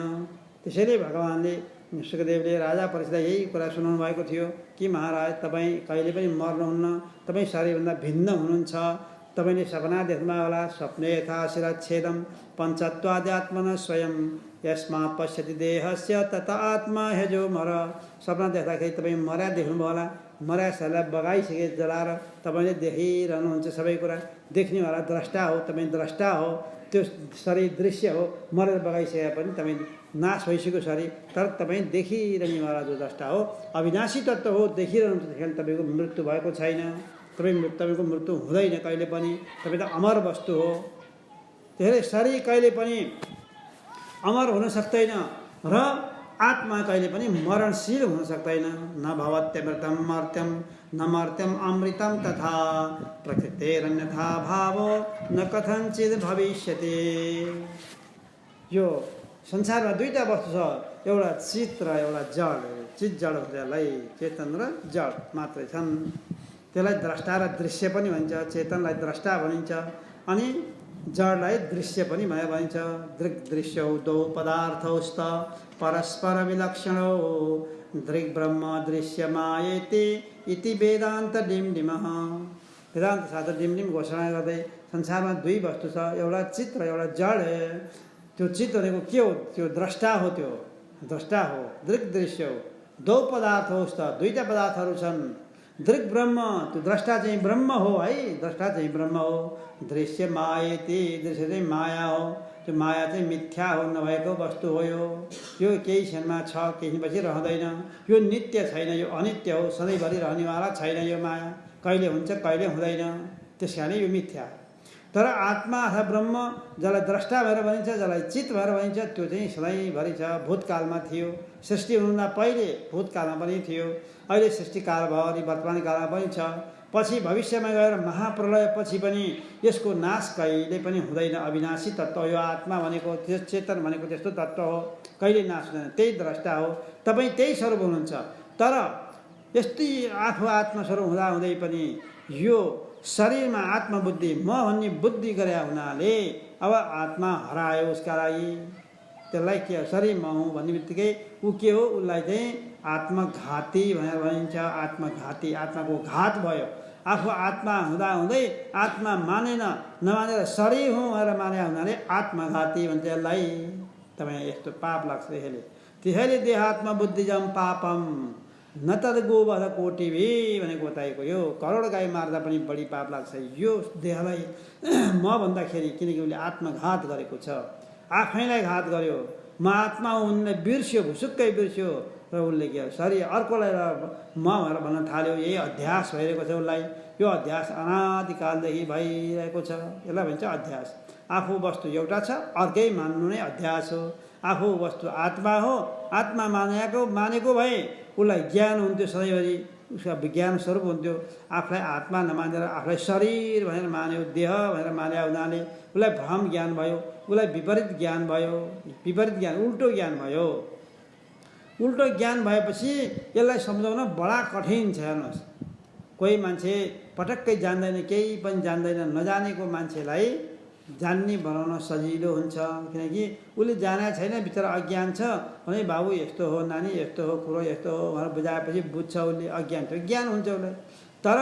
त्यसैले भगवान्ले सुखदेवले राजा परीक्षितलाई यही कुरा सुनाउनु भएको थियो कि महाराज, तपाईँ कहिले पनि मर्नुहुन्न, तपाईँ शरीरभन्दा भिन्न हुनुहुन्छ। तपाईँले सपना देख्नुभयो होला, स्वप्ने यथा शिरच्छेदम पञ्चत्वाद्यात्मन स्वयं यस्मात् पश्यति देहस्य तथा आत्मा हेजो मर। सपना देख्दाखेरि तपाईँ मर्या देख्नुभयो होला, मर्या शरीरलाई बगाइसके जलाएर तपाईँले देखिरहनुहुन्छ, सबै कुरा देख्नेवाला द्रष्टा हो, तपाईँ द्रष्टा हो। त्यो शरीर दृश्य हो, मरेर बगाइसके पनि तपाईँ नाश भइसक्यो शरीर, तर तपाईँ देखिरहनेवाला जो द्रष्टा हो, अविनाशी तत्त्व हो, देखिरहनुहुन्छ। त्यसकारण तपाईँको मृत्यु भएको छैन, तपाईँको मृत्यु हुँदैन कहिले पनि, तपाईँ त अमर वस्तु हो। त्यसैले शरीर कहिले पनि अमर हुन सक्दैन र आत्मा कहिले पनि मरणशील हुन सक्दैन। न भवत्यमृतं मर्त्यं न मर्त्यम् अमृतं तथा प्रकृतेरन्यथा भावो न कथञ्चित् भविष्यति। यो संसारमा दुईटा वस्तु छ, एउटा चित र एउटा जड। चित जड हुँदालाई चेतन र जड मात्रै छन्। त्यसलाई द्रष्टा र दृश्य पनि भनिन्छ। चेतनलाई द्रष्टा भनिन्छ अनि जडलाई दृश्य पनि भनिन्छ। दृक् दृश्यौ द्वौ पदार्थौस्त परस्पर विलक्षणौ दृक् ब्रह्म दृश्यमायेति इति वेदान्त डिमडिमः। वेदान्त शास्त्र डिमडिम घोषणा गर्दै संसारमा दुई वस्तु छ, एउटा चित र एउटा जड। त्यो चित भनेको के हो? त्यो द्रष्टा हो, त्यो द्रष्टा हो। दृक् दृश्य हो द्वौ पदार्थौस्त, दुईटा पदार्थहरू छन्। दृक् ब्रह्म, त्यो द्रष्टा चाहिँ ब्रह्म हो है, द्रष्टा चाहिँ ब्रह्म हो। दृश्य मायेति, दृश्य चाहिँ माया हो, त्यो माया चाहिँ मिथ्या हो, नभएको वस्तु हो। यो केही क्षणमा छ, केही पछि रहँदैन। यो नित्य छैन, यो अनित्य हो, सधैँभरि रहनेवाला छैन। यो माया कहिले हुन्छ कहिले हुँदैन, त्यस कारण यो मिथ्या। तर आत्मा अथवा ब्रह्म, जसलाई द्रष्टा भएर भनिन्छ, जसलाई चित भएर भनिन्छ, त्यो चाहिँ सधैँभरि छ। भूतकालमा थियो, सृष्टि हुनुभन्दा पहिले भूतकालमा पनि थियो, अहिले सृष्टिकाल भयो, अनि वर्तमान कालमा पनि छ। पछि भविष्यमा गएर महाप्रलय पछि पनि यसको नाश कहिले पनि हुँदैन। अविनाशी तत्त्व यो आत्मा भनेको, त्यो चेतन भनेको त्यस्तो तत्त्व हो, कहिले नाश हुँदैन। त्यही द्रष्टा हो, तपाईँ त्यही स्वरूप हुनुहुन्छ। तर यस्तै आफू आत्मस्वरूप हुँदाहुँदै पनि यो शरीरमा आत्मबुद्धि, म भन्ने बुद्धि गरे हुनाले अब आत्मा हरायो। उसका लागि त्यसलाई के हो? शरीर म हुँ भन्ने बित्तिकै ऊ के हो? उसलाई चाहिँ आत्मघाती भनेर भनिन्छ। आत्मघाती, आत्माको घात भयो। आफू आत्मा हुँदाहुँदै आत्मा मानेन, नमानेर शरीर हुँ भनेर माने हुनाले आत्मघाती भन्छ यसलाई। तपाईँ यस्तो पाप लाग्छ यसले। त्यसैले देहात्म बुद्धिजम पापम न तद गोवध कोटिभी भनेको बताएको। यो करोड गाई मार्दा पनि बढी पाप लाग्छ यो देहलाई म भन्दाखेरि, किनकि उसले आत्मघात गरेको छ, आफैलाई घात गर्यो। म आत्मा हुँ उनले बिर्स्यो, भुसुक्कै बिर्स्यो। र उसले के शरीर अर्कोलाई म भनेर भन्न थाल्यो। यही अध्यास भइरहेको छ उसलाई। यो अध्यास अनादिकालदेखि भइरहेको छ, यसलाई भन्छ अध्यास। आफू वस्तु एउटा छ, अर्कै मान्नु नै अध्यास हो। आफू वस्तु आत्मा हो, आत्मा मानेको भए उसलाई ज्ञान हुन्थ्यो सधैँभरि, उसका विज्ञान स्वरूप हुन्थ्यो। आफूलाई आत्मा नमानेर आफूलाई शरीर भनेर मान्यो, देह भनेर माने हुनाले उसलाई भ्रम ज्ञान भयो, उसलाई विपरीत ज्ञान भयो। विपरीत ज्ञान, उल्टो ज्ञान भयो। उल्टो ज्ञान भएपछि यसलाई सम्झाउन बडा कठिन छ। हेर्नुहोस्, कोही मान्छे पटक्कै जान्दैन, केही पनि जान्दैन, नजानेको मान्छेलाई जान्ने बनाउन सजिलो हुन्छ। किनकि उसले जाने छैन, भित्र अज्ञान छ भने बाबु यस्तो हो, नानी यस्तो हो, कुरो यस्तो हो भनेर बुझाएपछि बुझ्छ उसले। अज्ञान थियो, ज्ञान हुन्छ उसलाई। तर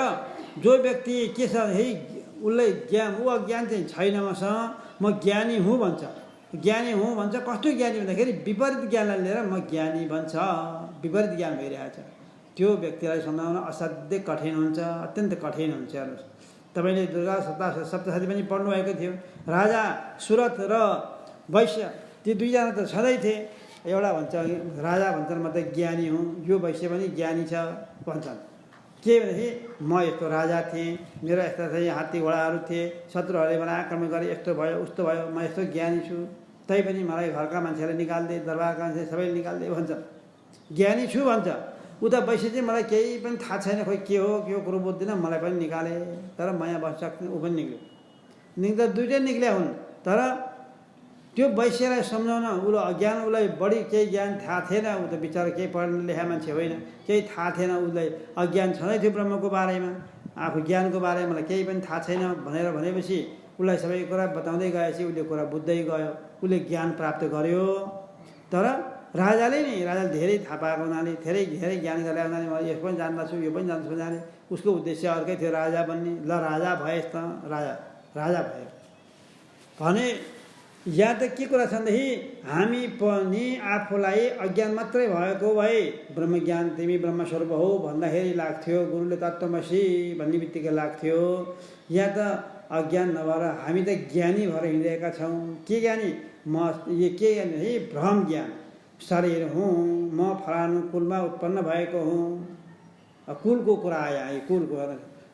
जो व्यक्ति के छ, है उसलाई ज्ञान, ऊ अज्ञान चाहिँ छैन, मसँग म ज्ञानी हुँ भन्छ। ज्ञानी हुँ भन्छ, कस्तो ज्ञानी भन्दाखेरि विपरीत ज्ञानलाई लिएर म ज्ञानी भन्छ। विपरीत ज्ञान भइरहेछ। त्यो व्यक्तिलाई सम्झाउन असाध्यै कठिन हुन्छ, अत्यन्त कठिन हुन्छ। हेर्नुहोस्, तपाईँले दुर्गा सप्तशती पनि पढ्नुभएको थियो। राजा सुरथ र वैश्य, ती दुईजना त छँदै थिए। एउटा भन्छ राजा भन्छन् म त ज्ञानी हुँ, यो वैश्य पनि ज्ञानी छ भन्छन्। के भनेदेखि म यस्तो राजा थिएँ, मेरो यस्ता चाहिँ हात्ती घोडाहरू थिए, शत्रुहरूले मलाई आक्रमण गरे, यस्तो भयो उस्तो भयो, म यस्तो ज्ञानी छु, तैपनि मलाई घरका मान्छेलाई निकाल्दे, दरबारका मान्छे सबैले निकाल्दे भन्छ। ज्ञानी छु भन्छ। उता वैश्य चाहिँ मलाई केही पनि थाहा छैन, खोइ के हो कुरो बुझ्दिनँ, मलाई पनि निकाले, तर म यहाँ बस्न सक्दिनँ। ऊ पनि निक्ल्यो। निक्दा दुइटै निक्ल्या हुन्, तर त्यो वैश्यलाई सम्झाउन उसले अज्ञान, उसलाई बढी केही ज्ञान थाहा थिएन, ऊ त बिचरा केही पढ्ने लेखा मान्छे होइन, केही थाहा थिएन, उसलाई अज्ञान छँदै थियो ब्रह्मको बारेमा, आफू ज्ञानको बारेमा मलाई केही पनि थाहा छैन भनेर भनेपछि उसलाई सबै कुरा बताउँदै गएपछि उसले कुरा बुझ्दै गयो, उसले ज्ञान प्राप्त गर्यो। तर राजाले धेरै थाहा पाएको हुनाले, धेरै ज्ञान गरे हुनाले म यो पनि जान्दछु यो पनि जान्दछु भन्नाले उसको उद्देश्य अर्कै थियो, राजा बन्ने। ल राजा भएस् त, राजा भयो भने यहाँ त के कुरा छ भनेदेखि हामी पनि आफूलाई अज्ञान मात्रै भएको भए ब्रह्मज्ञान तिमी ब्रह्मस्वरूप हो भन्दाखेरि लाग्थ्यो, गुरुले तत्त्वमसि भन्ने बित्तिकै लाग्थ्यो। यहाँ त अज्ञान नभएर हामी त ज्ञानी भएर हिँडिरहेका छौँ। के ज्ञानी? म यो के ज्ञानी है? भ्रम ज्ञान। शरीर हुँ, म फलानु कुलमा उत्पन्न भएको हुँ। कुलको कुरा आयो, यो कुलको।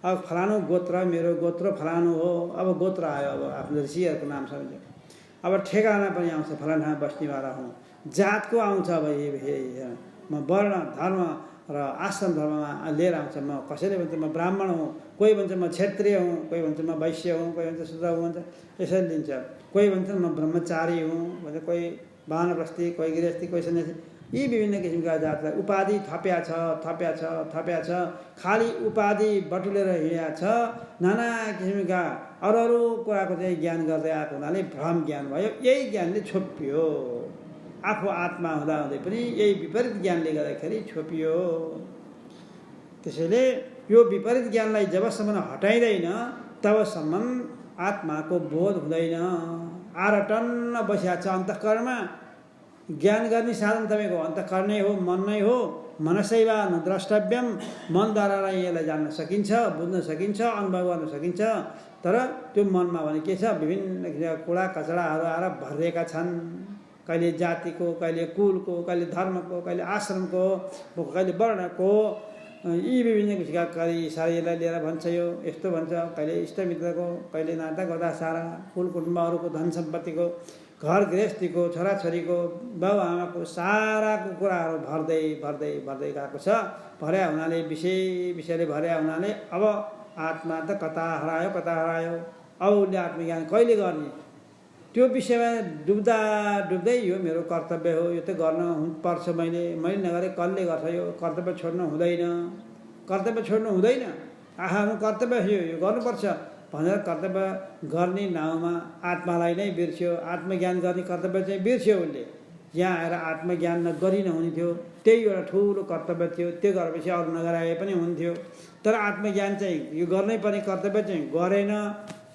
अब फलानु गोत्र, मेरो गोत्र फलानु हो। अब गोत्र आयो, अब आफ्नो ऋषिहरूको नाम सम्झ। अब ठेगाना पनि आउँछ, फलाना ठाउँमा बस्नेवाला हुँ। जातको आउँछ, अब म वर्ण धर्म र आश्रम धर्ममा लिएर आउँछ। म कसैले भन्छ म ब्राह्मण हुँ, कोही भन्छ म क्षत्रिय हुँ, कोही भन्छ म वैश्य हुँ, कोही भन्छ शूद्र हुँ भन्छ, यसरी लिन्छ। कोही भन्छ म ब्रह्मचारी हुँ भन्छ, कोही वानप्रस्थी, कोही गृहस्थी, कोही सन्यासी। यी विभिन्न किसिमका जातलाई उपाधि थप्या छ। खालि उपाधि बटुलेर हिँडेको छ। नाना किसिमका अरू कुराको चाहिँ ज्ञान गर्दै आएको हुनाले भ्रम ज्ञान भयो। यही ज्ञानले छोपियो। आफू आत्मा हुँदाहुँदै पनि यही विपरीत ज्ञानले गर्दाखेरि छोपियो। त्यसैले यो विपरीत ज्ञानलाई जबसम्म हटाइँदैन तबसम्म आत्माको बोध हुँदैन। आरटन्न बसिएको छ अन्तःकरणमा। ज्ञान गर्ने साधन तपाईँको अन्तःकरणै हो, मन नै हो। मनसैवा द्रष्टव्यम, मनद्वारा यसलाई जान्न सकिन्छ, बुझ्न सकिन्छ, अनुभव गर्न सकिन्छ। तर त्यो मनमा भने के छ? विभिन्न किसिमका कुरा कचडाहरू आएर भरिएका छन्। कहिले जातिको, कहिले कुलको, कहिले धर्मको, कहिले आश्रमको, कहिले वर्णको, यी विभिन्न किसिमका कहिले शरीरलाई लिएर भन्छ, यो यस्तो भन्छ, कहिले इष्टमित्रको, कहिले नाता गर्दा सारा कुल कुटुम्बहरूको, धन सम्पत्तिको, घर गृहस्थीको, छोराछोरीको, बाउ आमाको साराको कुराहरू भर्दै गएको छ। भर्या हुनाले विषयले भर्या हुनाले अब आत्मा त कता हरायो। अब उसले आत्मज्ञान कहिले गर्ने? त्यो विषयमा डुब्दै यो मेरो कर्तव्य हो, यो त गर्न पर्छ, मैले नगरे कसले गर्छ? यो कर्तव्य छोड्नु हुँदैन। आफ्नो कर्तव्य यो गर्नुपर्छ भनेर कर्तव्य गर्ने नाउँमा आत्मालाई नै बिर्स्यो। आत्मज्ञान गर्ने कर्तव्य चाहिँ बिर्स्यो उसले। यहाँ आएर आत्मज्ञान नगरी नहुने थियो, त्यही एउटा ठुलो कर्तव्य थियो। त्यो गरेपछि अरू नगराए पनि हुन्थ्यो। तर आत्मज्ञान चाहिँ यो गर्नै पर्ने कर्तव्य चाहिँ गरेन।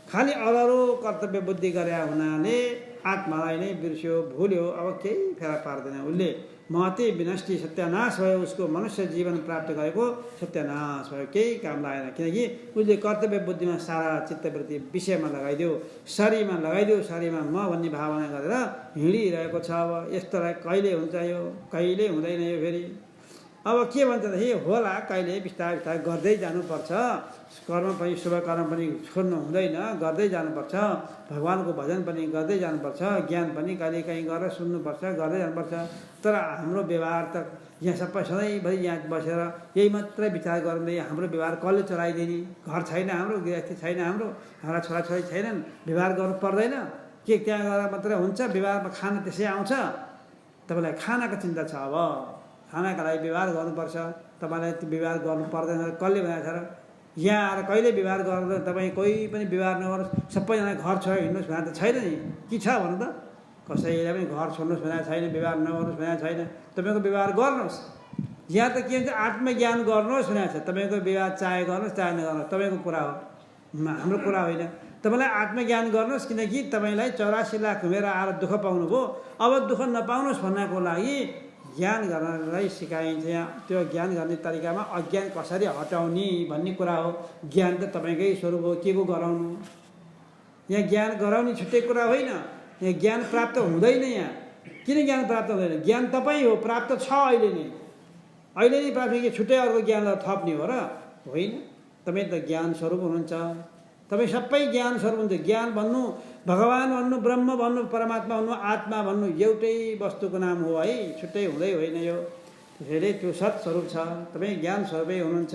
खालि अरू कर्तव्य बुद्धि गरे हुनाले आत्मालाई नै बिर्स्यो, भुल्यो। अब केही फेला पार्दैन उसले। महती विनष्टि, सत्यानाश भयो। उसको मनुष्य जीवन प्राप्त गरेको सत्यानाश भयो, केही काम लागेन। किनकि उसले कर्तव्य बुद्धिमा सारा चित्तवृत्ति विषयमा लगाइदियो, शरीरमा म भन्ने भावना गरेर हिँडिरहेको छ। अब यस्तोलाई कहिले हुन्छ? यो कहिले हुँदैन यो फेरि। अब के भन्छ त? होला, कहिले बिस्तारै गर्दै जानुपर्छ। कर्म पनि, शुभ कर्म पनि छोड्नु हुँदैन, गर्दै जानुपर्छ। भगवानको भजन पनि गर्दै जानुपर्छ। ज्ञान पनि कहिलेकाहीँ गरेर सुन्नुपर्छ, गर्दै जानुपर्छ। तर हाम्रो व्यवहार त यहाँ सबै सधैँभरि यहाँ बसेर यही मात्रै विचार गर्दै हाम्रो व्यवहार कसले चलाइदिने? घर छैन हाम्रो, गृहस्थी छैन हाम्रो, हाम्रा छोराछोरी छैनन्, व्यवहार गर्नु पर्दैन के? त्यहाँ गएर मात्रै हुन्छ? व्यवहारमा खाना त्यसै आउँछ? तपाईँलाई खानाको चिन्ता छ। अब खानाका लागि व्यवहार गर्नुपर्छ। तपाईँलाई त्यो व्यवहार गर्नु पर्दैन कसले भनेको छ र? यहाँ आएर कहिले व्यवहार गरेर तपाईँ कोही पनि व्यवहार नगर्नुहोस्, सबैजना घर छ हिँड्नुहोस् भनेको त छैन नि। के छ भन्नु त? कसैले पनि घर छोड्नुहोस् भनेको छैन, व्यवहार नगर्नुहोस् भनेको छैन। तपाईँको व्यवहार गर्नुहोस्। यहाँ त के भन्छ? आत्मज्ञान गर्नुहोस् भनेको छ। तपाईँको व्यवहार चाहे गर्नुहोस् चाहे नगर्नुहोस्, तपाईँको कुरा हो, हाम्रो कुरा होइन। तपाईँलाई आत्मज्ञान गर्नुहोस्, किनकि तपाईँलाई 84 लाख घुमेर आएर दुःख पाउनुभयो। अब दुःख नपाउनुहोस् भन्नको लागि ज्ञान गर्नलाई सिकाइन्छ। यहाँ त्यो ज्ञान गर्ने तरिकामा अज्ञान कसरी हटाउने भन्ने कुरा हो। ज्ञान त तपाईँकै स्वरूप हो, के को गराउनु? यहाँ ज्ञान गराउने छुट्टै कुरा होइन। यहाँ ज्ञान प्राप्त हुँदैन। यहाँ किन ज्ञान प्राप्त हुँदैन? ज्ञान तपाईँ हो, प्राप्त छ अहिले नै प्राप्त कि छुट्टै अर्को ज्ञानलाई थप्ने हो र? होइन। तपाईँ त ज्ञान स्वरूप हुनुहुन्छ। तपाईँ सबै ज्ञान स्वरूप हुन्छ। ज्ञान भन्नु, भगवान भन्नु, ब्रह्म भन्नु, परमात्मा भन्नु, आत्मा भन्नु एउटै वस्तुको नाम हो है, छुट्टै हुँदै होइन यो। त्यसैले त्यो सत्स्वरूप छ। तपाईँ ज्ञान स्वरूपै हुनुहुन्छ।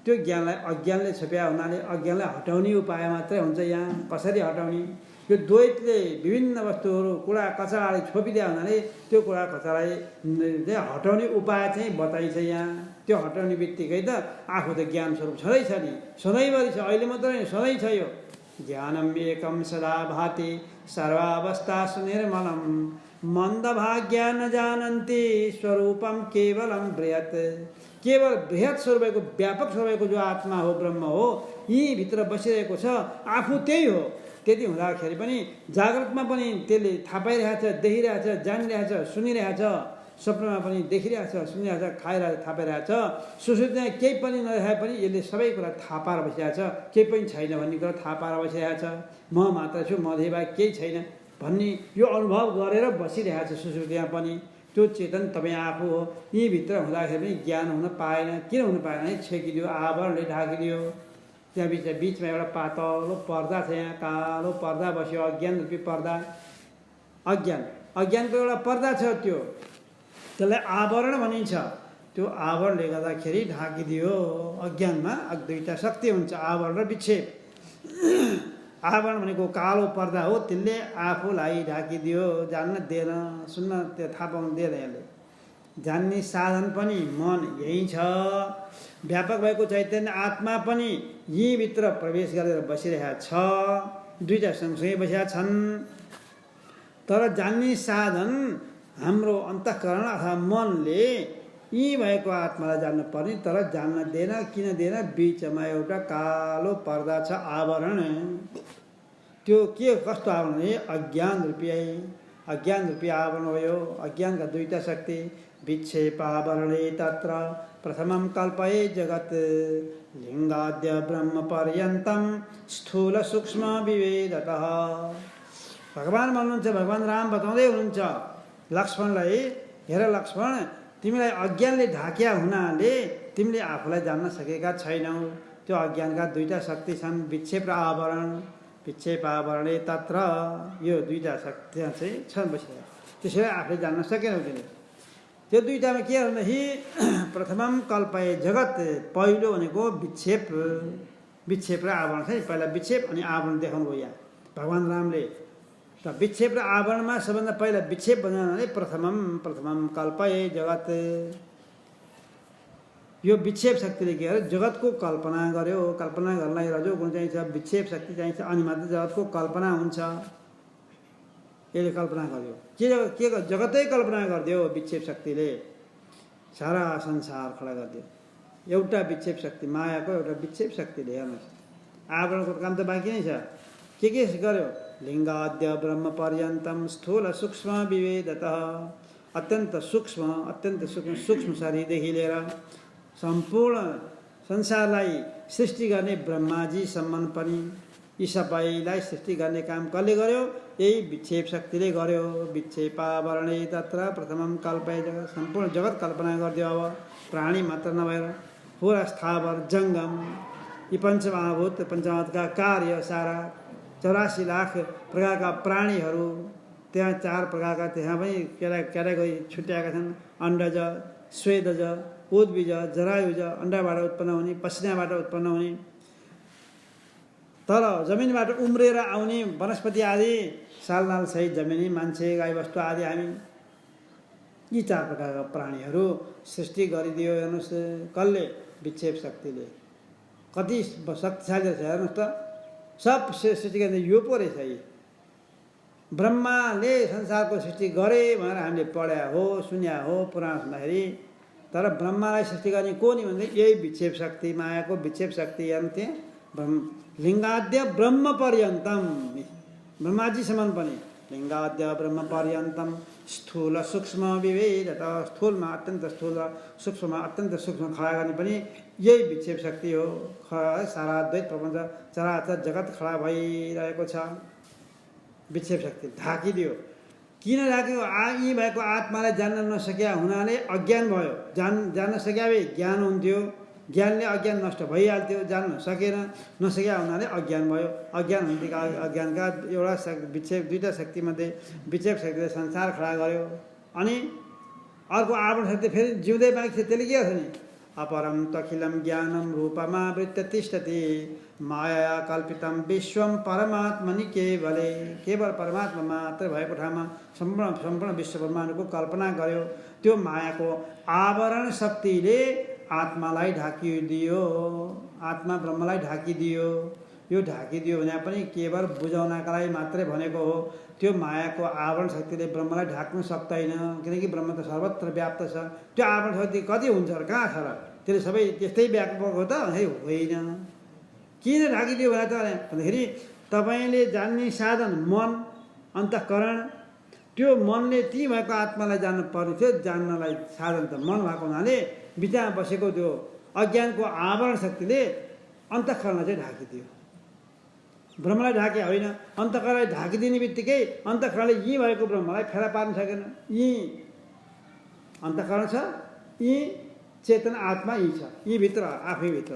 त्यो ज्ञानलाई अज्ञानले छुप्या हुनाले अज्ञानलाई हटाउने उपाय मात्रै हुन्छ। यहाँ कसरी हटाउने? यो द्वैतले विभिन्न वस्तुहरू कुरा कचराले छोपिदिया हुनाले त्यो कुरा कचरालाई हटाउने उपाय चाहिँ बताइन्छ यहाँ। त्यो हटाउने बित्तिकै त आफू त ज्ञान स्वरूप छँदैछ नि, सधैँभरि छ, अहिले मात्र होइन सधैँ छ। यो ज्ञानम एकम सदा भाति सर्वावस्थासु निर्मलम मन्दभाग्या न जानन्ति स्वरूपम केवलम बृहत्। केवल बृहत् स्वरूपको व्यापक स्वरूपको जो आत्मा हो, ब्रह्म हो, यहीँ भित्र बसिरहेको छ, आफू त्यही हो। त्यति हुँदाखेरि पनि जागृतमा पनि त्यसले थाहा पाइरहेछ, देखिरहेछ, जानिरहेछ, सुनिरहेछ, स्वप्नमा पनि देखिरहेछ, सुनिरहेछ, खाइरहेछ, थाहा पाइरहेछ। सुसुप्तिमा केही पनि नदेखाए पनि यसले सबै कुरा थाहा पाएर बसिरहेछ, केही पनि छैन भन्ने कुरा थाहा पाएर बसिरहेछ। म मात्र छु, मधे बाहेक केही छैन भन्ने यो अनुभव गरेर बसिरहेछ सुसुप्तिमा पनि। त्यो चेतन तपाईँ आफू हो। यहीँ भित्र हुँदाखेरि पनि ज्ञान हुन पाएन। किन हुन पाएन भने छेकिदियो, आवरणले ढाकिदियो। त्यहाँ बिचमा एउटा पातलो पर्दा छ, यहाँ कालो पर्दा बस्यो, अज्ञान रूपी पर्दा। अज्ञानको एउटा पर्दा छ, त्यसलाई आवरण भनिन्छ। त्यो आवरणले गर्दाखेरि ढाकिदियो। अज्ञानमा दुईवटा शक्ति हुन्छ, आवरण र विक्षेप। आवरण भनेको कालो पर्दा हो, त्यसले आफूलाई ढाकिदियो, जान्न दिएन, सुन्न त्यो थाहा पाउनु दिएन। यसले जान्ने साधन पनि मन यही छ। व्यापक भएको चैतन्य आत्मा पनि यहीँभित्र प्रवेश गरेर बसिरहेको छ। दुईवटा सँगसँगै बसिरहेका छन्। तर जान्ने साधन हाम्रो अन्तःकरण अथवा मनले यी भएको आत्मालाई जान्न पर्ने, तर जान्न दिएन। किन दिएन? बिचमा एउटा कालो पर्दा छ, आवरण। त्यो के कस्तो आवरण हो? अज्ञान रूपी आवरण हो यो। अज्ञानका दुईवटा शक्ति। विक्षेपावरणे तत्र प्रथमं कल्पये जगत् लिङ्गाद्य ब्रह्म पर्यन्तं स्थूल सूक्ष्म विवेदतः। भगवान् भन्नुहुन्छ, भगवान् राम बताउँदै हुनुहुन्छ लक्ष्मणलाई, हेर लक्ष्मण, तिमीलाई अज्ञानले ढाकिया हुनाले तिमीले आफूलाई जान्न सकेका छैनौ। त्यो अज्ञानका दुईवटा शक्ति छन्, विक्षेप र आवरण। विक्षेप आवरणे तत्र, यो दुईवटा शक्ति चाहिँ छन् बसिरहेको। त्यसैले आफूले जान्न सकेनौ तिमीले। त्यो दुईवटामा के भन्दाखेरि प्रथमम कल्पये जगत, पहिलो भनेको विक्षेप र आवरण छ नि। पहिला विक्षेप अनि आवरण देखाउनु भयो यहाँ भगवान् रामले। त विक्षेप र आवरणमा सबभन्दा पहिला विक्षेप बनाउनाले प्रथमम कल्पये जगत। यो विक्षेप शक्तिले के गर्यो? जगतको कल्पना गर्यो। कल्पना गर्नलाई रजोगुण चाहिन्छ, विक्षेप शक्ति चाहिन्छ, अनि मात्र जगतको कल्पना हुन्छ। यसले कल्पना गर्यो। के जगतै कल्पना गरिदियो विक्षेप शक्तिले। सारा संसार खडा गरिदियो एउटा विक्षेप शक्ति, मायाको एउटा विक्षेप शक्तिले। हेर्नुहोस्, आवरणको काम त बाँकी नै छ। के गर्यो? लिङ्गाद्य ब्रह्म पर्यन्तं स्थूल सूक्ष्म विवेदतः। अत्यन्त सूक्ष्म शरीरदेखि लिएर सम्पूर्ण संसारलाई सृष्टि गर्ने ब्रह्माजीसम्म पनि यी सबैलाई सृष्टि गर्ने काम कसले गर्यो? यही विक्षेप शक्तिले गर्यो। विक्षेपावरणे तत्र प्रथमं कल्पये जगत्। सम्पूर्ण जगत कल्पना गरिदियो। अब प्राणी मात्र नभएर पुरा स्थावर जङ्गम, यी पञ्चमहाभूतका कार्य, सारा 84 लाख प्रकारका प्राणीहरू, त्यहाँ 4 प्रकारका त्यहाँ पनि क्याटेगोरी छुट्याएका छन्। अण्डज, स्वेदज, उद्भिज, जरायुज, अण्डाबाट उत्पन्न हुने, पसिनाबाट उत्पन्न हुने, तर जमिनबाट उम्रेर आउने वनस्पति आदि, सालनाल सहित जमिनी, मान्छे, गाईबस्तु आदि हामी, यी 4 प्रकारका प्राणीहरू सृष्टि गरिदियो। हेर्नुहोस्, कसले? विक्षेप शक्तिले। कति शक्तिशाली रहेछ हेर्नुहोस् त। सब सृष्टि गर्ने यो पो रहेछ। यी ब्रह्माले संसारको सृष्टि गरे भनेर हामीले पढ्या हो, सुन्या हो पुराण सुन्दाखेरि। तर ब्रह्मालाई सृष्टि गर्ने को नि भन्दै यही विक्षेप शक्ति, मायाको विक्षेप शक्ति। हेर्नु लिङ्गाद्य ब्रह्म पर्यन्तं, ब्रह्माजीसम्म पनि लिङ्गाद्य ब्रह्म पर्यन्तं स्थूल सूक्ष्म विवेदतः। स्थूलमा अत्यन्त स्थूल र सूक्ष्ममा अत्यन्त सूक्ष्म खडा गर्ने पनि यही विक्षेप शक्ति हो। सारा द्वैत प्रपञ्च चराचर जगत खडा भइरहेको छ। विक्षेप शक्ति ढाकिदियो। किन ढाक्यो? यी भएको आत्मालाई जान्न नसक्या हुनाले अज्ञान भयो। जान्न सक्या भए ज्ञान हुन्थ्यो। ज्ञानले अज्ञान नष्ट भइहाल्थ्यो। जान्न नसक्या हुनाले अज्ञान भयो। अज्ञान हुन्थ्यो। अज्ञानका एउटा विक्षेप, दुईवटा शक्तिमध्ये विक्षेप शक्तिले संसार खडा गर्यो। अनि अर्को आवरण शक्ति फेरि जिउँदै बाँकी थियो। त्यसले के गर्छ नि? अपरं तखिलं ज्ञानं रूपमावृत्य तिष्ठति माया कल्पितं विश्वं परमात्मनि केवले। केवल परमात्मा मात्र भएको ठाउँमा सम्पूर्ण विश्व ब्रह्माण्डको कल्पना गर्यो। त्यो मायाको आवरण शक्तिले आत्मालाई ढाकिदियो, आत्मा ब्रह्मलाई ढाकिदियो। यो ढाकिदियो भने पनि केवल बुझाउनका लागि मात्रै भनेको हो। त्यो मायाको आवरण शक्तिले ब्रह्मलाई ढाक्नु सक्दैन, किनकि ब्रह्म त सर्वत्र व्याप्त छ। त्यो आवरण शक्ति कति हुन्छ र, कहाँ छ र? त्यसले सबै त्यस्तै व्यापक हो त? होइन। किन ढाकिदियो भने त भन्दाखेरि तपाईँले जान्ने साधन मन, अन्तःकरण, त्यो मनले ती भएको आत्मालाई जान्नु पर्ने थियो। जान्नलाई साधन त मन भएको हुनाले बिचमा बसेको त्यो अज्ञानको आवरण शक्तिले अन्तःकरणलाई चाहिँ ढाकिदियो। ब्रह्मलाई ढाके होइन, अन्तःकरणलाई ढाकिदिने बित्तिकै अन्तःकरणले यी भएको ब्रह्मलाई फेला पार्न सकेन। यी अन्तःकरण छ, यी चेतन आत्मा यी छ, यी भित्र आफैभित्र।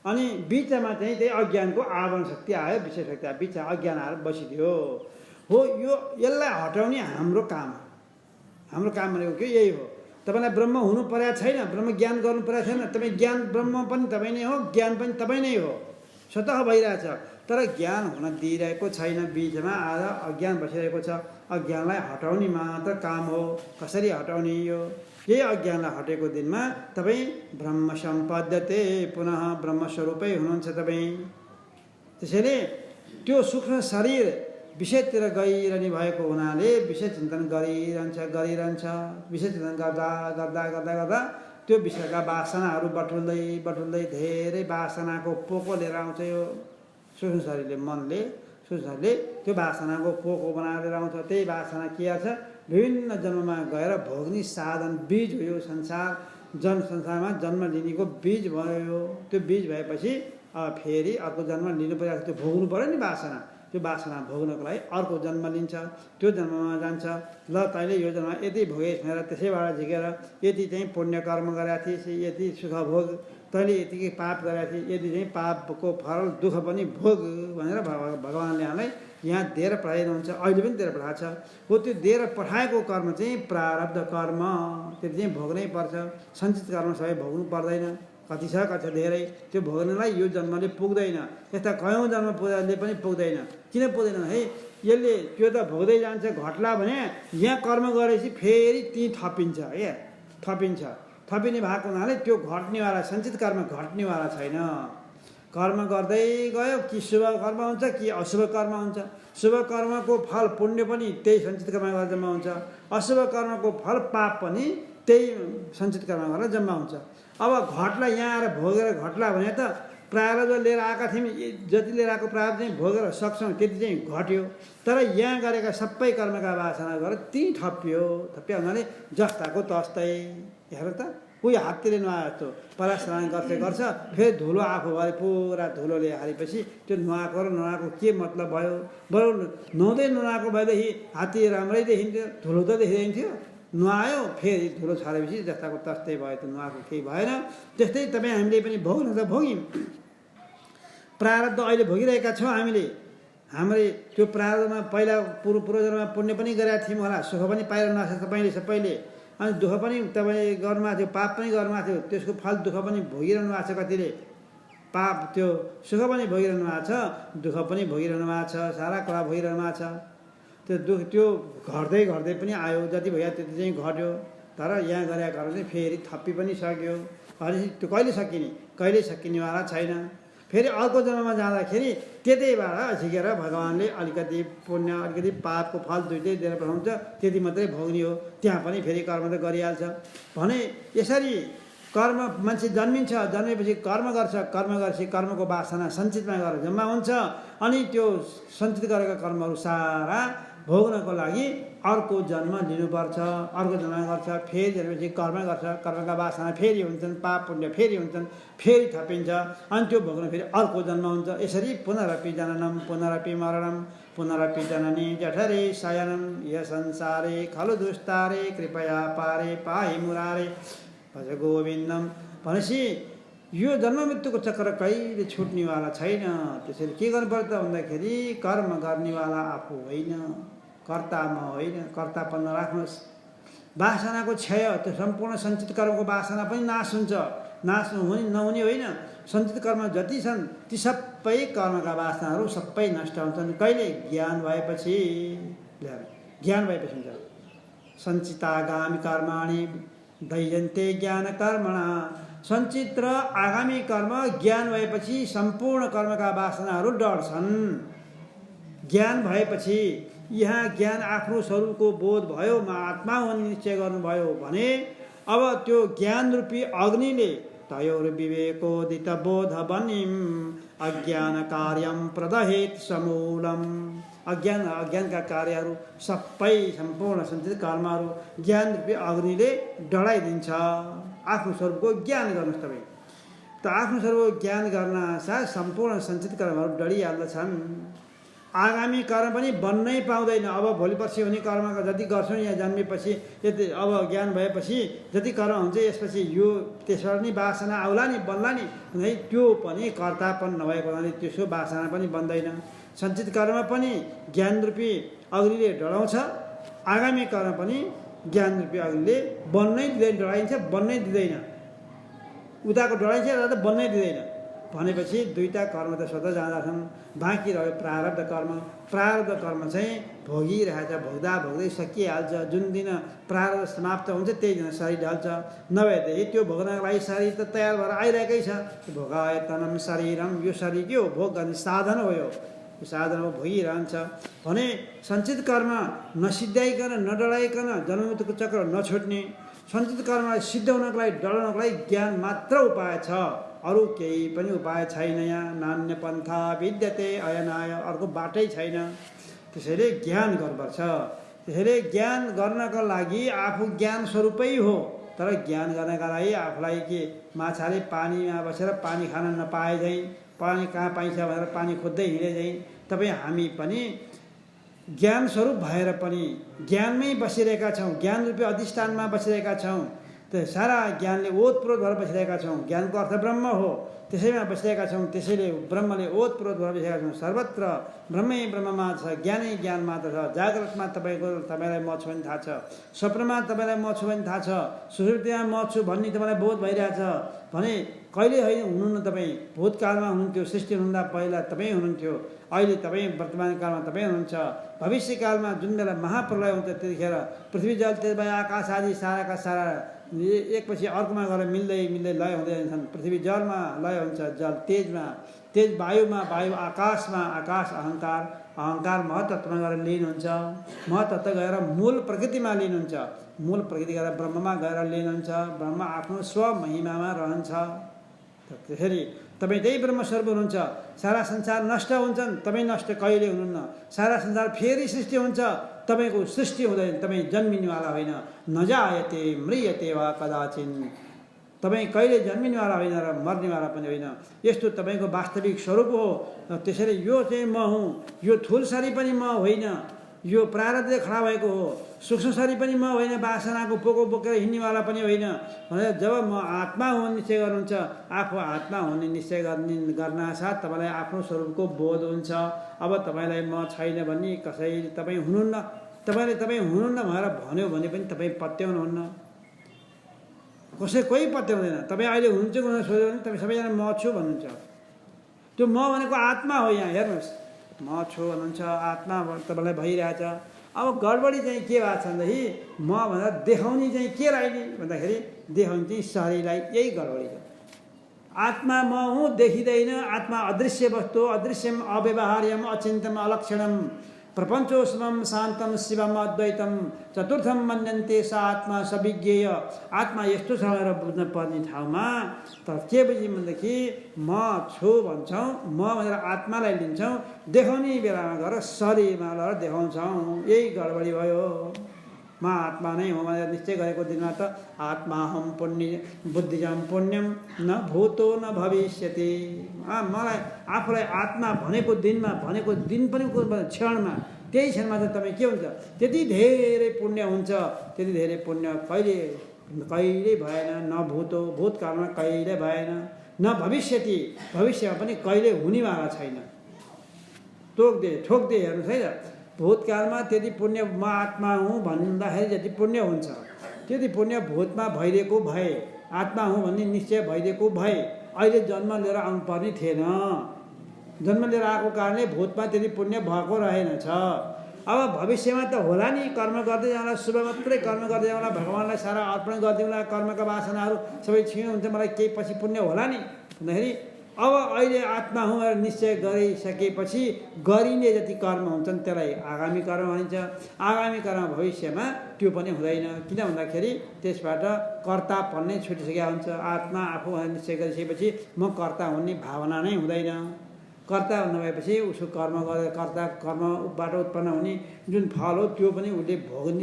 अनि बिचमा चाहिँ त्यही अज्ञानको आवरण शक्ति आयो, विशेष शक्ति आयो, बिचमा अज्ञान आएर बसिदियो। हो, यसलाई हटाउने हाम्रो काम हो। हाम्रो काम भनेको के? यही हो। तपाईँलाई ब्रह्म हुनु परेको छैन, ब्रह्म ज्ञान गर्नु परेको छैन। तपाईँ ज्ञान ब्रह्म पनि तपाईँ नै हो, ज्ञान पनि तपाईँ नै हो, स्वतः भइरहेछ। तर ज्ञान हुन दिइरहेको छैन, बिचमा आएर अज्ञान बसिरहेको छ। अज्ञानलाई हटाउने मात्र काम हो। कसरी हटाउने? यही अज्ञानलाई हटेको दिनमा तपाईँ ब्रह्म सम्पद्यते, पुनः ब्रह्मस्वरूपै हुनुहुन्छ तपाईँ। त्यसैले त्यो सूक्ष्म शरीर विषयतिर गइरहने भएको हुनाले विषय चिन्तन गरिरहन्छ। विषय चिन्तन गर्दा गर्दा गर्दा गर्दा त्यो विषयका वासनाहरू बटुल्दै धेरै वासनाको पोको लिएर आउँछ। यो सूक्ष्म शरीरले, मनले, सूक्ष्म शरीरले त्यो वासनाको पोको बनाएर आउँछ। त्यही वासना के छ? विभिन्न जन्ममा गएर भोग्ने साधन, बीज हो यो संसार। संसारमा जन्म लिनेको बीज भयो। त्यो बीज भएपछि फेरि अर्को जन्म लिनु परिरहेको, त्यो भोग्नु पऱ्यो नि वासना। त्यो वासना भोग्नको लागि अर्को जन्म लिन्छ, त्यो जन्ममा जान्छ। ल तैँले यो जन्म यति भोगेस् भनेर त्यसैबाट झिकेर यति चाहिँ पुण्य कर्म गरेका थिएस्, यति सुख भोग, तैँले यतिकै पाप गरेका थिए, यति चाहिँ पापको फल दुःख पनि भोग भनेर भगवान्ले हामीलाई यहाँ दिएर पठाइनुहुन्छ। अहिले पनि दिएर पठाएको छ। हो, त्यो दिएर पठाएको कर्म चाहिँ प्रारब्ध कर्म, त्यो चाहिँ भोग्नै पर्छ। सञ्चित कर्म सबै भोग्नु पर्दैन। कति छ धेरै, त्यो भोग्नलाई यो जन्मले पुग्दैन। यस्ता कयौँ जन्म पुग्दाले पनि पुग्दैन। किन पुग्दैन है? यसले त्यो त भोग्दै जान्छ, घट्ला भने यहाँ कर्म गरेपछि फेरि ती थपिन्छ क्या, थपिने भएको हुनाले त्यो घट्नेवाला, सञ्चित कर्म घट्नेवाला छैन। कर्म गर्दै गयो कि शुभ कर्म हुन्छ कि अशुभ कर्म हुन्छ। शुभ कर्मको फल पुण्य पनि त्यही सञ्चित कर्म गरेर जम्मा हुन्छ। अशुभ कर्मको फल पाप पनि त्यही सञ्चित कर्म गरेर जम्मा हुन्छ। अब घटला यहाँ आएर भोगेर घटला भने त प्रारब्ध लिएर आएका थियौँ, जति लिएर आएको प्रारब्ध चाहिँ भोगेर सक्छौँ त्यति चाहिँ घट्यो। तर यहाँ गरेका सबै कर्मका वासना गरेर त्यहीँ थपियो हुनाले जस्ताको तस्तै। हेर त, कोही हात्तीले नुहाए जस्तो पहिला स्नान गर्छ, फेरि धुलो आफूभरि पुरा धुलोले हालेपछि त्यो नुहाएको र नुहाएको के मतलब भयो? बरु नुहाउँदै नुहाएको भएदेखि हात्ती राम्रै देखिन्थ्यो, धुलो त देखिँदैन थियो। नुहायो, फेरि धुलो छरेपछि जस्ताको तस्तै भयो, त नुहाएको केही भएन। त्यस्तै तपाईँ हामीले पनि भोग्नु त भोग्यौँ। प्रारब्ध अहिले भोगिरहेका छौँ हामीले। हामीले त्यो प्रारब्धमा पहिला पूर्वजन्ममा पुण्य पनि गरेका थियौँ होला, सुख पनि पाइरहनु भएको छ तपाईँले सबैले। अनि दुःख पनि तपाईँ गर्नुभएको थियो, पाप पनि गर्नुभएको थियो, त्यसको फल दुःख पनि भोगिरहनु भएको छ। कतिले पाप त्यो सुख पनि भोगिरहनु भएको छ, दुःख पनि भोगिरहनु भएको छ, सारा कुरा भोगिरहनु भएको छ। त्यो दुःख त्यो घट्दै पनि आयो, जति भयो त्यति चाहिँ घट्यो। तर यहाँ गरेका कर्म चाहिँ फेरि थपी पनि सक्यो। भनेपछि त्यो कहिले सकिनेवाला छैन। फेरि अर्को जन्ममा जाँदाखेरि त्यतैबाट झिकेर भगवान्ले अलिकति पुण्य अलिकति पापको फल दुइटै दिएर पठाउँछ, त्यति मात्रै भोग्ने हो। त्यहाँ पनि फेरि कर्म त गरिहाल्छ भने यसरी कर्म मान्छे जन्मिन्छ, जन्मेपछि कर्म गर्छ, कर्म गरेपछि कर्मको वासना सञ्चितमा गएर जम्मा हुन्छ। अनि त्यो सञ्चित गरेका कर्महरू सारा भोग्नको लागि अर्को जन्म लिनुपर्छ। अर्को जन्म गर्छ, फेरि जन्मेपछि कर्म गर्छ, कर्मका वासना फेरि हुन्छन्, पाप पुण्य फेरि हुन्छन्, फेरि थपिन्छ। अनि त्यो भोग्न फेरि अर्को जन्म हुन्छ। यसरी पुनरपि जननम पुनरपि मरणम पुनरपि जननी जठरे शयनम य संसारे खलु दुस्तारे कृपया पारे पाहि मुरारे भज गोविन्दम। भनेपछि यो जन्म मृत्युको चक्र कहिले छुट्नेवाला छैन। त्यसैले के गर्नुपर्छ भन्दाखेरि कर्म गर्नेवाला आफू होइन, कर्तामा होइन, कर्तापन राख्नुहोस्। वासनाको क्षय, त्यो सम्पूर्ण सञ्चित कर्मको वासना पनि नाश हुन्छ। नाश हुने नहुने होइन। सञ्चित कर्म जति छन् ती सबै कर्मका वासनाहरू सबै नष्ट हुन्छन्। कहिले? ज्ञान भएपछि। ज्ञान भएपछि हुन्छ। सञ्चितागामी कर्माणि दह्यन्ते ज्ञान कर्मणा। सञ्चित र आगामी कर्म ज्ञान भएपछि सम्पूर्ण कर्मका वासनाहरू डढ्छन्। ज्ञान भएपछि यहाँ ज्ञान आफ्नो स्वरूपको बोध भयो, म आत्मा हुने निश्चय गर्नुभयो भने अब त्यो ज्ञान रूपी अग्निले तयोर विवेकोदित बोध बनिम् अज्ञान कार्यम प्रदहेत समूलम। अज्ञानका कार्यहरू सबै सम्पूर्ण सञ्चित कर्महरू ज्ञान रूपी अग्निले डढाइदिन्छ। आफ्नो स्वरूपको ज्ञान गर्नुहोस् तपाईँ। त आफ्नो स्वरूपको ज्ञान गर्न साथ सम्पूर्ण सञ्चित कर्महरू डढिहाल्दछन्। आगामी कर्म पनि बन्नै पाउँदैन। अब भोलि पर्सि हुने कर्मका जति गर्छौँ यहाँ जन्मेपछि, यति अब ज्ञान भएपछि जति कर्म हुन्छ यसपछि यो त्यसबाट नि वासना आउला नि, बन्ला नि है, त्यो पनि कर्तापन नभएको हुनाले त्यसो वासना पनि बन्दैन। सञ्चित कर्म पनि ज्ञान रूपी अग्निले डढाउँछ, आगामी कर्म पनि ज्ञान रूपी अग्निले बन्नै दिँदैन। डढाइन्छ, बन्नै दिँदैन। उताको डढाइन्छ, यता त बन्नै दिँदैन भनेपछि दुईवटा कर्म त स्वतः जाँदछन्। बाँकी रह्यो प्रारब्ध कर्म। प्रारब्ध कर्म चाहिँ भोगिरहेछ, भोग्दा भोग्दै सकिहाल्छ। जुन दिन प्रारब्ध समाप्त हुन्छ त्यही दिन शरीर ढल्छ। नभएदेखि त्यो भोग्नको लागि शरीर त तयार भएर आइरहेकै छ। भोगायतनम शरीरम, यो शरीर के हो? भोग गर्ने साधन हो। यो साधन हो, भोगिरहन्छ भने सञ्चित कर्म नसिद्ध्याइकन नडराइकन जन्ममृत्युको चक्र नछुट्ने। सञ्चित कर्मलाई सिद्ध्याउनको लागि डराउनको लागि ज्ञान मात्र उपाय छ, अरू केही पनि उपाय छैन। यहाँ नान्य पन्था विद्यते अयनाय, अर्को बाटै छैन। त्यसैले ज्ञान गर्नुपर्छ। त्यसैले ज्ञान गर्नको लागि आफू ज्ञान स्वरूपै हो। तर ज्ञान गर्नका लागि आफूलाई के माछाले पानीमा बसेर पानी खान नपाए झैँ, पानी कहाँ पाइन्छ भनेर पानी खोज्दै हिँडे झैँ तपाईँ हामी पनि ज्ञान स्वरूप भएर पनि ज्ञानमै बसिरहेका छौँ। ज्ञान रूपी अधिष्ठानमा बसिरहेका छौँ। त्यो सारा ज्ञानले ओतप्रोत भएर बसिरहेका छौँ। ज्ञानको अर्थ ब्रह्म हो, त्यसैमा बसिरहेका छौँ। त्यसैले ब्रह्मले ओतप्रोत भएर बसिरहेका छौँ। सर्वत्र ब्रह्मै ब्रह्ममा छ, ज्ञानै ज्ञान मात्र छ। जाग्रतमा तपाईँलाई म छु भने थाहा छ, स्वप्नमा तपाईँलाई म छु भने थाहा छ, सुषुप्तिमा म छु भन्ने तपाईँलाई बोध भइरहेछ भने कहिले होइन हुनुहुन्न। तपाईँ भूतकालमा हुनुहुन्थ्यो, सृष्टि हुनुहुँदा पहिला तपाईँ हुनुहुन्थ्यो। अहिले तपाईँ वर्तमान कालमा तपाईँ हुनुहुन्छ। भविष्यकालमा जुन बेला महाप्रलय हुन्छ त्यतिखेर पृथ्वी जल तेज वायु आकाश आदि साराका सारा एकपछि अर्कोमा गएर मिल्दै मिल्दै लय हुँदै जान्छन्। पृथ्वी जलमा लय हुन्छ, जल तेजमा, तेज वायुमा, वायु आकाशमा, आकाश अहङ्कार, अहङ्कार महतत्वमा गएर लीन हुन्छ। महतत्व गएर मूल प्रकृतिमा लीन हुन्छ। मूल प्रकृति गएर ब्रह्ममा गएर लीन हुन्छ। ब्रह्म आफ्नो स्वमहिमामा रहन्छ। त्यसरी तपाईँ त्यही ब्रह्मस्वरूप हुनुहुन्छ। सारा संसार नष्ट हुन्छन्, तपाईँ नष्ट कहिले हुनुहुन्न। सारा संसार फेरि सृष्टि हुन्छ, तपाईँको सृष्टि हुँदैन। तपाईँ जन्मिनेवाला होइन। नजायते म्रियते वा कदाचिन, तपाईँ कहिले जन्मिनेवाला होइन र मर्नेवाला पनि होइन। यस्तो तपाईँको वास्तविक स्वरूप हो। त्यसैले यो चाहिँ म हुँ, यो थुल शरीर पनि म होइन, यो प्रारब्धले खडा भएको हो। सूक्ष्म शरीर पनि म होइन, वासनाको पोको बोकेर हिँड्नेवाला पनि होइन भनेर जब म आत्मा हुने निश्चय गर्नुहुन्छ, आफू आत्मा हुने निश्चय गर्नासाथ तपाईँलाई आफ्नो स्वरूपको बोध हुन्छ। अब तपाईँलाई म छैन भन्ने कसैले तपाईँ हुनुहुन्न। तपाईँले तपाईँ हुनुहुन्न भनेर भन्यो भने पनि तपाईँ पत्याउनुहुन्न। कोही पत्याउँदैन। तपाईँ अहिले हुनुहुन्छ भनेर सोध्यो भने तपाईँ सबैजना म छु भन्नुहुन्छ। त्यो म भनेको आत्मा हो। यहाँ हेर्नुहोस्, म छु भन्नुहुन्छ, आत्मा तपाईँलाई भइरहेछ। अब गडबडी चाहिँ के भएको छ भन्दाखेरि म भनेर देखाउने चाहिँ के लाग्ने भन्दाखेरि देखाउने चाहिँ शरीरलाई, यही गडबडी छ। आत्मा म हुँ देखिँदैन। आत्मा अदृश्य वस्तु, अदृश्यम अव्यवहार्यम अचिन्तम अलक्षणम प्रपञ्चोष्मम शान्तम शिवम अद्वैतम चतुर्थम मन्यन्ते सा आत्मा सविज्ञेय। आत्मा यस्तो छ भनेर बुझ्न पर्ने ठाउँमा तर के बुझ्यौँ भनेदेखि म छु भन्छौँ, म भनेर आत्मालाई लिन्छौँ, देखाउने बेलामा गएर शरीरमा लगेर देखाउँछौँ। यही गडबडी भयो। म आत्मा नै हो भनेर निश्चय गरेको दिनमा त आत्मा हम पुण्य बुद्धिजम पुण्यम न भूतो न भविष्यति। मलाई आफूलाई आत्मा भनेको दिनमा, भनेको दिन पनि क्षणमा, त्यही क्षणमा चाहिँ तपाईँ के हुन्छ, त्यति धेरै पुण्य हुन्छ। त्यति धेरै पुण्य कहिले भएन। न भूतो, भूतकालमा कहिले भएन। न भविष्यति, भविष्यमा पनि कहिले हुनेवाला छैन। ठोक्दे हेर्नुहोस् है त। भूतकालमा त्यति पुण्य म आत्मा हुँ भन्दाखेरि जति पुण्य हुन्छ त्यति पुण्य भूतमा भइरहेको भए आत्मा हुँ भन्ने निश्चय भइदिएको भए अहिले जन्म लिएर आउनुपर्ने थिएन। जन्म लिएर आएको कारणले भूतमा त्यति पुण्य भएको रहेनछ। अब भविष्यमा त होला नि, कर्म गर्दै जाउँला, शुभ मात्रै कर्म गर्दै जाउँला, भगवान्लाई सारा अर्पण गरिदिउँला, कर्मका वासनाहरू सबै क्षीण हुन्छ, मलाई केही पछि पुण्य होला नि भन्दाखेरि अब अहिले आत्मा हुँ भनेर निश्चय गरिसकेपछि गरिने जति कर्म हुन्छन् त्यसलाई आगामी कर्म भनिन्छ। आगामी कर्म भविष्यमा त्यो पनि हुँदैन। किन भन्दाखेरि त्यसबाट कर्तापन नै छुटिसकेको हुन्छ। आत्मा आफू भनेर निश्चय गरिसकेपछि म कर्ता हुने भावना नै हुँदैन। कर्ता नभएपछि उसको कर्म गरेर कर्मबाट उत्पन्न हुने जुन फल हो त्यो पनि उसले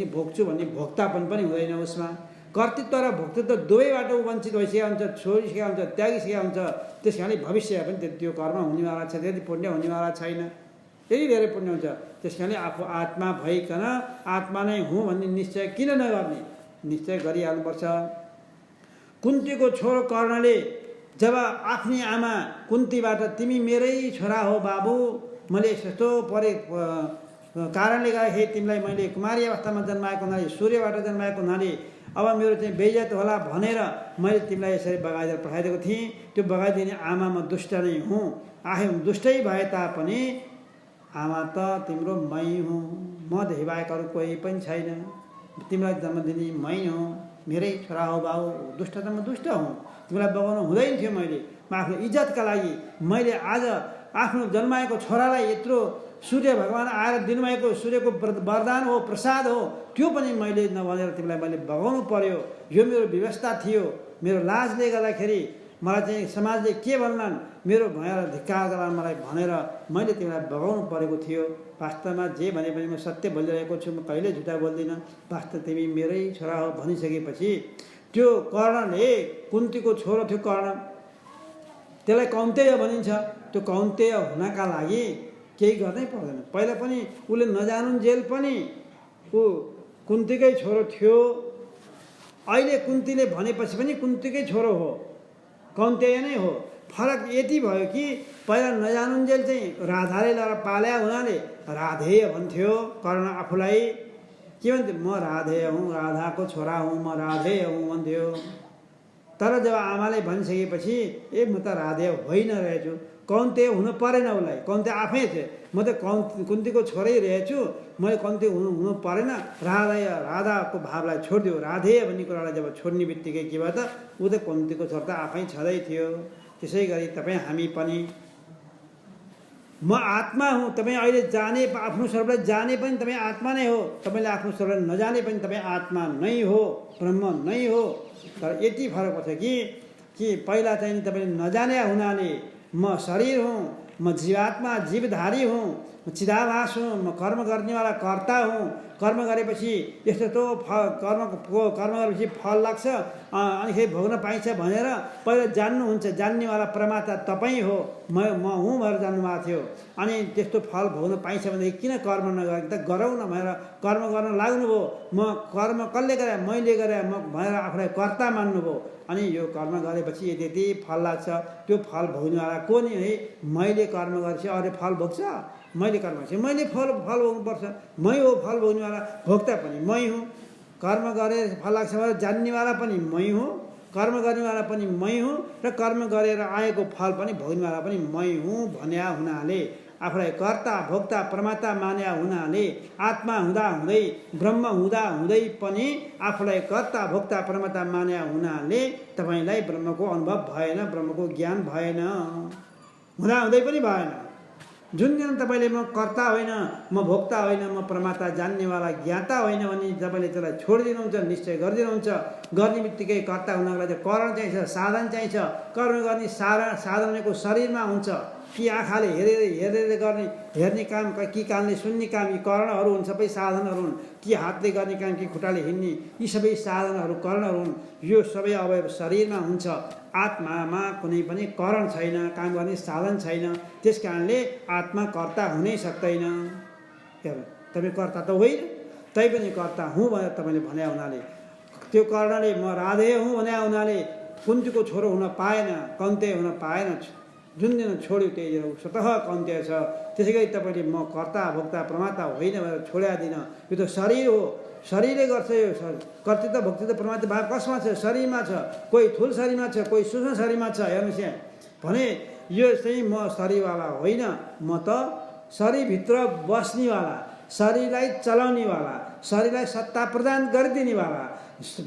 भोग्छु भन्ने भोक्तापन पनि हुँदैन उसमा। कर्तृत्व र भोक्तृत्व दुवैबाट वञ्चित भइसकेको हुन्छ, छोडिसकेको हुन्छ, त्यागिसकेको हुन्छ। त्यस कारणले भविष्य पनि त्यो कर्म हुनेवाला छ, त्यति पुण्य हुनेवाला छैन, यति धेरै पुण्य हुन्छ। त्यस कारणले आफू आत्मा भइकन आत्मा नै हुँ भन्ने निश्चय किन नगर्ने? निश्चय गरिहाल्नुपर्छ। कुन्तीको छोरो कर्णले जब आफ्नी आमा कुन्तीबाट तिमी मेरै छोरा हो बाबु, मैले यस्तो परे कारणले गर्दाखेरि तिमीलाई मैले कुमारी अवस्थामा जन्माएको हुनाले, सूर्यबाट जन्माएको हुनाले अब मेरो चाहिँ बेइज्जत होला भनेर मैले तिमीलाई यसरी बगाइदिएर पठाइदिएको थिएँ। त्यो बगाइदिने आमा म दुष्ट नै हुँ। आखिर दुष्टै भए तापनि आमा त तिम्रो मै हुँ, म देखि बाहेक अरू कोही पनि छैन। तिमीलाई जन्म दिने मै हुँ, मेरै छोरा हो बाबु। दुष्ट त म दुष्ट हुँ, तिमीलाई बगाउनु हुँदैन थियो। मैले आफ्नो इज्जतका लागि मैले आज आफ्नो जन्माएको छोरालाई यत्रो सूर्य भगवान आएर दिनुभएको सूर्यको वरदान हो, प्रसाद हो, त्यो पनि मैले नभनेर तिमीलाई मैले बगाउनु पर्यो। यो मेरो व्यवस्था थियो। मेरो लाजले गर्दाखेरि मलाई चाहिँ समाजले के भन्लान्, मेरो भएर धिक्कार गर्लान् मलाई भनेर मैले तिमीलाई बगाउनु परेको थियो। वास्तवमा जे भने पनि म सत्य बोलिरहेको छु, म कहिले झुटा बोल्दिनँ। वास्तव तिमी मेरै छोरा हो भनिसकेपछि त्यो कर्णले, कुन्तीको छोरो थियो कर्ण, त्यसलाई कौन्तेय भनिन्छ। त्यो कौन्तेय हुनका लागि केही गर्नै पर्दैन। पहिला पनि उसले नजानुन्जेल पनि ऊ कुन्तीकै छोरो थियो। अहिले कुन्तीले भनेपछि पनि कुन्तीकै छोरो हो, कौन्तेय नै हो। फरक यति भयो कि पहिला नजानुन्जेल चाहिँ राधाले लगाएर पाल्या हुनाले राधेय भन्थ्यो कर्ण आफूलाई। के भन्थ्यो? म राधेय हुँ, राधाको छोरा हुँ, म राधेय हुँ भन्थ्यो। तर जब आमाले भनिसकेपछि म त राधेय होइन रहेछु, कौन्तेय हुनु परेन उसलाई। कौन्तेय आफै थियो, म त कुन्तीको छोरै रहेछु, मैले कौन्तेय हुनु परेन। राधाको भावलाई छोडिदियो। राधेय भन्ने कुरालाई जब छोड्ने बित्तिकै के भयो त, ऊ त कुन्तीको छोरा त आफै छँदै थियो। त्यसै गरी तपाईँ हामी पनि म आत्मा हुँ। तपाईँ अहिले जाने, आफ्नो स्वरूपलाई जाने पनि तपाईँ आत्मा नै हो। तपाईँले आफ्नो स्वरूपलाई नजाने पनि तपाईँ आत्मा नै हो, ब्रह्म नै हो। तर यति फरक पर्छ कि पहिला चाहिँ तपाईँले नजाने हुनाले म शरीर हुँ, म जीवात्मा जीवधारी हुँ, म चिदाभास हुँ, म कर्म गर्नेवाला कर्ता हुँ। कर्म गरेपछि यस्तो कर्म गरेपछि फल लाग्छ, अनिखेरि भोग्न पाइन्छ भनेर पहिला जान्नुहुन्छ। जान्नेवाला परमात्मा तपाईँ हो, म हुँ भनेर जान्नुभएको थियो। अनि त्यस्तो फल भोग्न पाइन्छ भनेदेखि किन कर्म नगरे त? गरौँ न भनेर कर्म गर्न लाग्नुभयो। म कर्म कसले गरे? मैले गरे म भनेर आफूलाई कर्ता मान्नुभयो। अनि यो कर्म गरेपछि यति फल लाग्छ। त्यो फल भोग्नेवाला को नि है? मैले कर्म गरेपछि अरू फल भोग्छ? मैले कर्म गरेपछि मैले फल भोग्नुपर्छ। मै हो फल भोग्नेवाला, भोक्ता पनि मै हुँ। कर्म गरेर फल लाग्छ भनेर जान्नेवाला पनि मै हुँ, कर्म गर्नेवाला पनि मै हुँ, र कर्म गरेर आएको फल पनि भोग्नेवाला पनि मै हुँ भन्या हुनाले, आफूलाई कर्ता भोक्ता परमात्मा मान्या हुनाले, आत्मा हुँदाहुँदै ब्रह्म हुँदाहुँदै पनि आफूलाई कर्ता भोक्ता परमात्मा मान्या हुनाले तपाईँलाई ब्रह्मको अनुभव भएन, ब्रह्मको ज्ञान भएन, हुँदाहुँदै पनि भएन। जुन दिन तपाईँले म कर्ता होइन, म भोक्ता होइन, म परमात्मा जान्नेवाला ज्ञाता होइन भने तपाईँले त्यसलाई छोडिदिनुहुन्छ, निश्चय गरिदिनुहुन्छ। गर्ने बित्तिकै कर्ता हुनको लागि करण चाहिन्छ, साधन चाहिन्छ। कर्म गर्ने साधन भनेको शरीरमा हुन्छ कि आँखाले हेरेर गर्ने हेर्ने काम, कि कानले सुन्ने काम, यी करणहरू हुन्, सबै साधनहरू हुन्। कि हातले गर्ने काम, कि खुट्टाले हिँड्ने, यी सबै साधनहरू करणहरू हुन्। यो सबै अवयव शरीरमा हुन्छ। आत्मामा कुनै पनि करण छैन, काम गर्ने साधन छैन। त्यस कारणले आत्मा कर्ता हुनै सक्दैन। तपाईँ कर्ता त होइन, तैपनि कर्ता हुँ भनेर तपाईँले भने हुनाले, त्यो कर्णले म राधेय हुँ भने हुनाले कुन्तीको छोरो हुन पाएन, कौन्तेय हुन पाएन। जुन दिन छोड्यो त्यही दिन स्वतः अन्त्य छ। त्यसै गरी तपाईँले म कर्ता भोक्ता प्रमाता होइन भनेर छोड्या दिन, यो त शरीर हो, शरीरले गर्छ। यो कर्तृत्व भोक्तृत्व प्रमात्व भाव कसमा छ? शरीरमा छ। कोही ठुल शरीरमा छ, कोही सूक्ष्म शरीरमा छ। हेर्नुहोस् यहाँ भने यो चाहिँ म शरीरवाला होइन, म त शरीरभित्र बस्नेवाला, शरीरलाई चलाउनेवाला, शरीरलाई सत्ता प्रदान गरिदिनेवाला,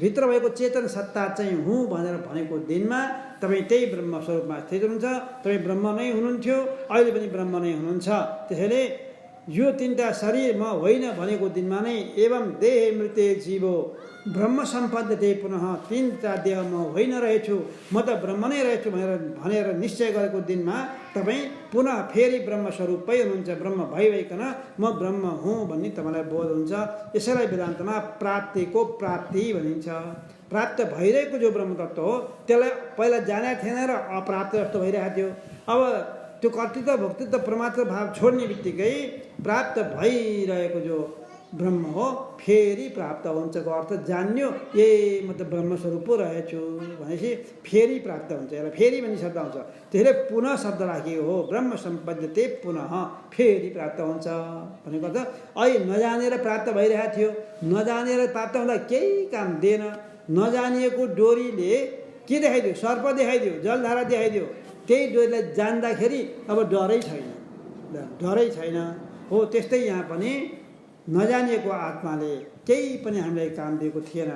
भित्र भएको चेतन सत्ता चाहिँ हुँ भनेर भनेको दिनमा तपाईँ त्यही ब्रह्म स्वरूपमा स्थित हुनुहुन्छ। तपाईँ ब्रह्म नै हुनुहुन्थ्यो, अहिले पनि ब्रह्म नै हुनुहुन्छ। त्यसैले यो तिनवटा शरीर म होइन भनेको दिनमा नै एवं देह मृत्य जीवो ब्रह्म सम्पद्यते पुनः, तिनवटा देह म होइन रहेछु, म त ब्रह्म नै रहेछु भनेर निश्चय गरेको दिनमा तपाईँ पुनः फेरि ब्रह्म स्वरूपै हुनुहुन्छ। ब्रह्म भइकन म ब्रह्म हुँ भन्ने तपाईँलाई बोध हुन्छ। यसैलाई वेदान्तमा प्राप्तिको प्राप्ति भनिन्छ। प्राप्त भइरहेको जो ब्रह्म तत्त्व हो त्यसलाई पहिला जाने थिएन र अप्राप्त जस्तो भइरहेको थियो। अब त्यो कर्तृत्व भोक्तृत्व परमात्मा भाव छोड्ने बित्तिकै प्राप्त भइरहेको जो ब्रह्म हो फेरि प्राप्त हुन्छको अर्थ जान्यो, ए म त ब्रह्मस्वरूप पो रहेछु भनेपछि फेरि प्राप्त हुन्छ। यसलाई फेरि भन्ने शब्द आउँछ, त्यसले पुनः शब्द राखियो हो। ब्रह्म सम्पद्यते पुनः, फेरि प्राप्त हुन्छ भनेको अर्थ अहिले नजानेर प्राप्त भइरहेको थियो, नजानेर प्राप्त हुँदा केही काम दिएन। नजानिएको डोरीले के देखाइदियो? सर्प देखाइदियो, जलधारा देखाइदियो। त्यही डोरीलाई जान्दाखेरि अब डरै छैन, डरै छैन। हो त्यस्तै यहाँ पनि नजानिएको आत्माले केही पनि हामीलाई काम दिएको थिएन।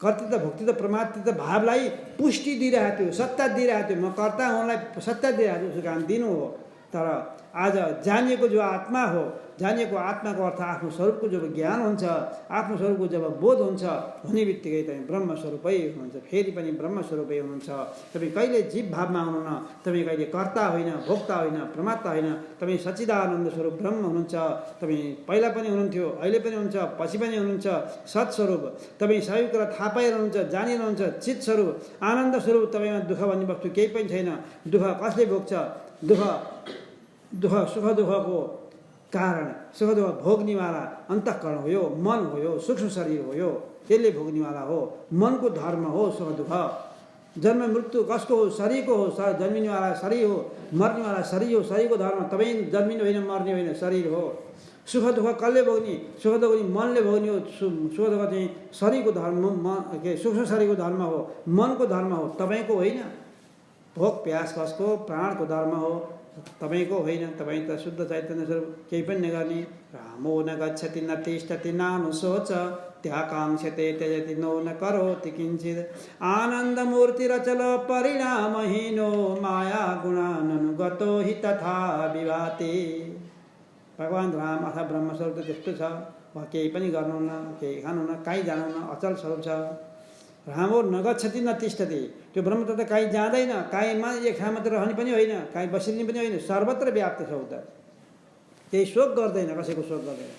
कर्तृत्व भोक्तृत्व प्रमातृत्व भावलाई पुष्टि दिइरहेको थियो, सत्ता दिइरहेको थियो। म कर्ता हुनलाई सत्ता दिइरहेको छु, उसको काम दिनु हो। तर आज जानिएको जो आत्मा हो, जानिएको आत्माको अर्थ आफ्नो स्वरूपको जब ज्ञान हुन्छ, आफ्नो स्वरूपको जब बोध हुन्छ हुने बित्तिकै तपाईँ ब्रह्मस्वरूपै हुनुहुन्छ, फेरि पनि ब्रह्मस्वरूपै हुनुहुन्छ। तपाईँ कहिले जीव भावमा हुनुहुन्न, तपाईँ कहिले कर्ता होइन, भोक्ता होइन, प्रमाता होइन, तपाईँ सच्चिदानन्द स्वरूप ब्रह्म हुनुहुन्छ। तपाईँ पहिला पनि हुनुहुन्थ्यो, अहिले पनि हुनुहुन्छ, पछि पनि हुनुहुन्छ। सत्स्वरूप तपाईँ सबै कुरा थाहा पाइरहनुहुन्छ, जानिरहनुहुन्छ। चित स्वरूप आनन्द स्वरूप तपाईँमा दुःख भन्ने वस्तु केही पनि छैन। दुःख कसले भोग्छ? दुःख सुख दुःखको कारण, सुख दुःख भोग्नेवाला अन्तःकरण हो, यो मन हो, यो सूक्ष्म शरीर हो, यो त्यसले भोग्नेवाला हो। मनको धर्म हो सुख दुःख। जन्म मृत्यु कसको हो? शरीरको हो। जन्मिनेवाला शरीर हो, मर्नेवाला शरीर हो। शरीरको धर्म तपाईँ जन्मिनु होइन, मर्ने होइन, शरीर हो। सुख दुःख कसले भोग्ने? सुख दुःख मनले भोग्ने हो। सुख दुःख चाहिँ शरीरको धर्म, सूक्ष्म शरीरको धर्म हो, मनको धर्म हो, तपाईँको होइन। भोक प्यास कसको? प्राणको धर्म हो, तपाईँको होइन। तपाईँ त शुद्ध चैतन्य स्वरूप, केही पनि नगर्ने। रामो न गच्छति न तिष्ठति नानुशोच त्याकाङ्क्षते त्यजति नो न करोति किञ्चित् आनन्दमूर्तिरचल परिणामहीनो माया गुणाननुगतो हि तथा विभाति। भगवान् राम अथवा ब्रह्मस्वरूप त त्यस्तो छ, उहाँ केही पनि गर्नुहुन्न, केही खानुहुन्न, कहीँ जानुहुन्न, अचल स्वरूप छ। रामो नगच्छति न तिष्ठति, त्यो ब्रह्म त कहीँ जाँदैन, कहीँमा एक ठाउँमा त रहने पनि होइन, कहीँ बसिने पनि होइन, सर्वत्र व्याप्त छ उता। केही शोक गर्दैन, कसैको शोक गर्दैन।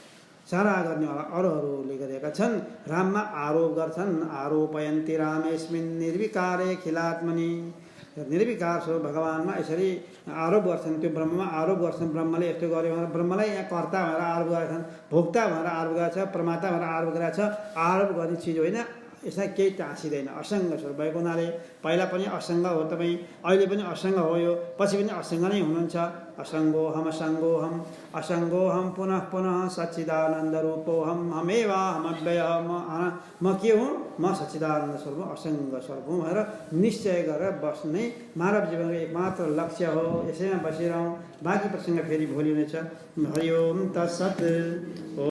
सारा गर्नेवाला अरूहरूले गरेका छन्। राममा आरोप गर्छन्, आरोपयन्ति रामेस्मिन् निर्विकारे खिलात्मनि। निर्विकार स्वरूप भगवानमा यसरी आरोप गर्छन्, त्यो ब्रह्ममा आरोप गर्छन्। ब्रह्मले यस्तो गर्यो भनेर ब्रह्मलाई यहाँ कर्ता भनेर आरोप गरेका छन्, भोक्ता भनेर आरोप गरेको छ, प्रमाता भनेर आरोप गरेको छ। आरोप गर्ने चिज होइन, यसलाई केही टाँसिँदैन। असङ्ग स्वरूप भएको हुनाले पहिला पनि असङ्ग हो तपाईँ, अहिले पनि असङ्ग हो, यो पछि पनि असङ्ग नै हुनुहुन्छ। असङ्गोहम असङ्गोहम असङ्गोहम पुनः पुनः सच्चिदानन्द रूपोहम हमेवाहमव्यय। म के हुँ? म सच्चिदानन्द स्वरूप, असङ्ग स्वरूप हुँ भनेर निश्चय गरेर बस्ने मानव जीवनको एकमात्र लक्ष्य हो। यसैमा बसिरहँ। बाँकी प्रसङ्ग फेरि भोलि हुनेछ। हरि ओम तत्सत्।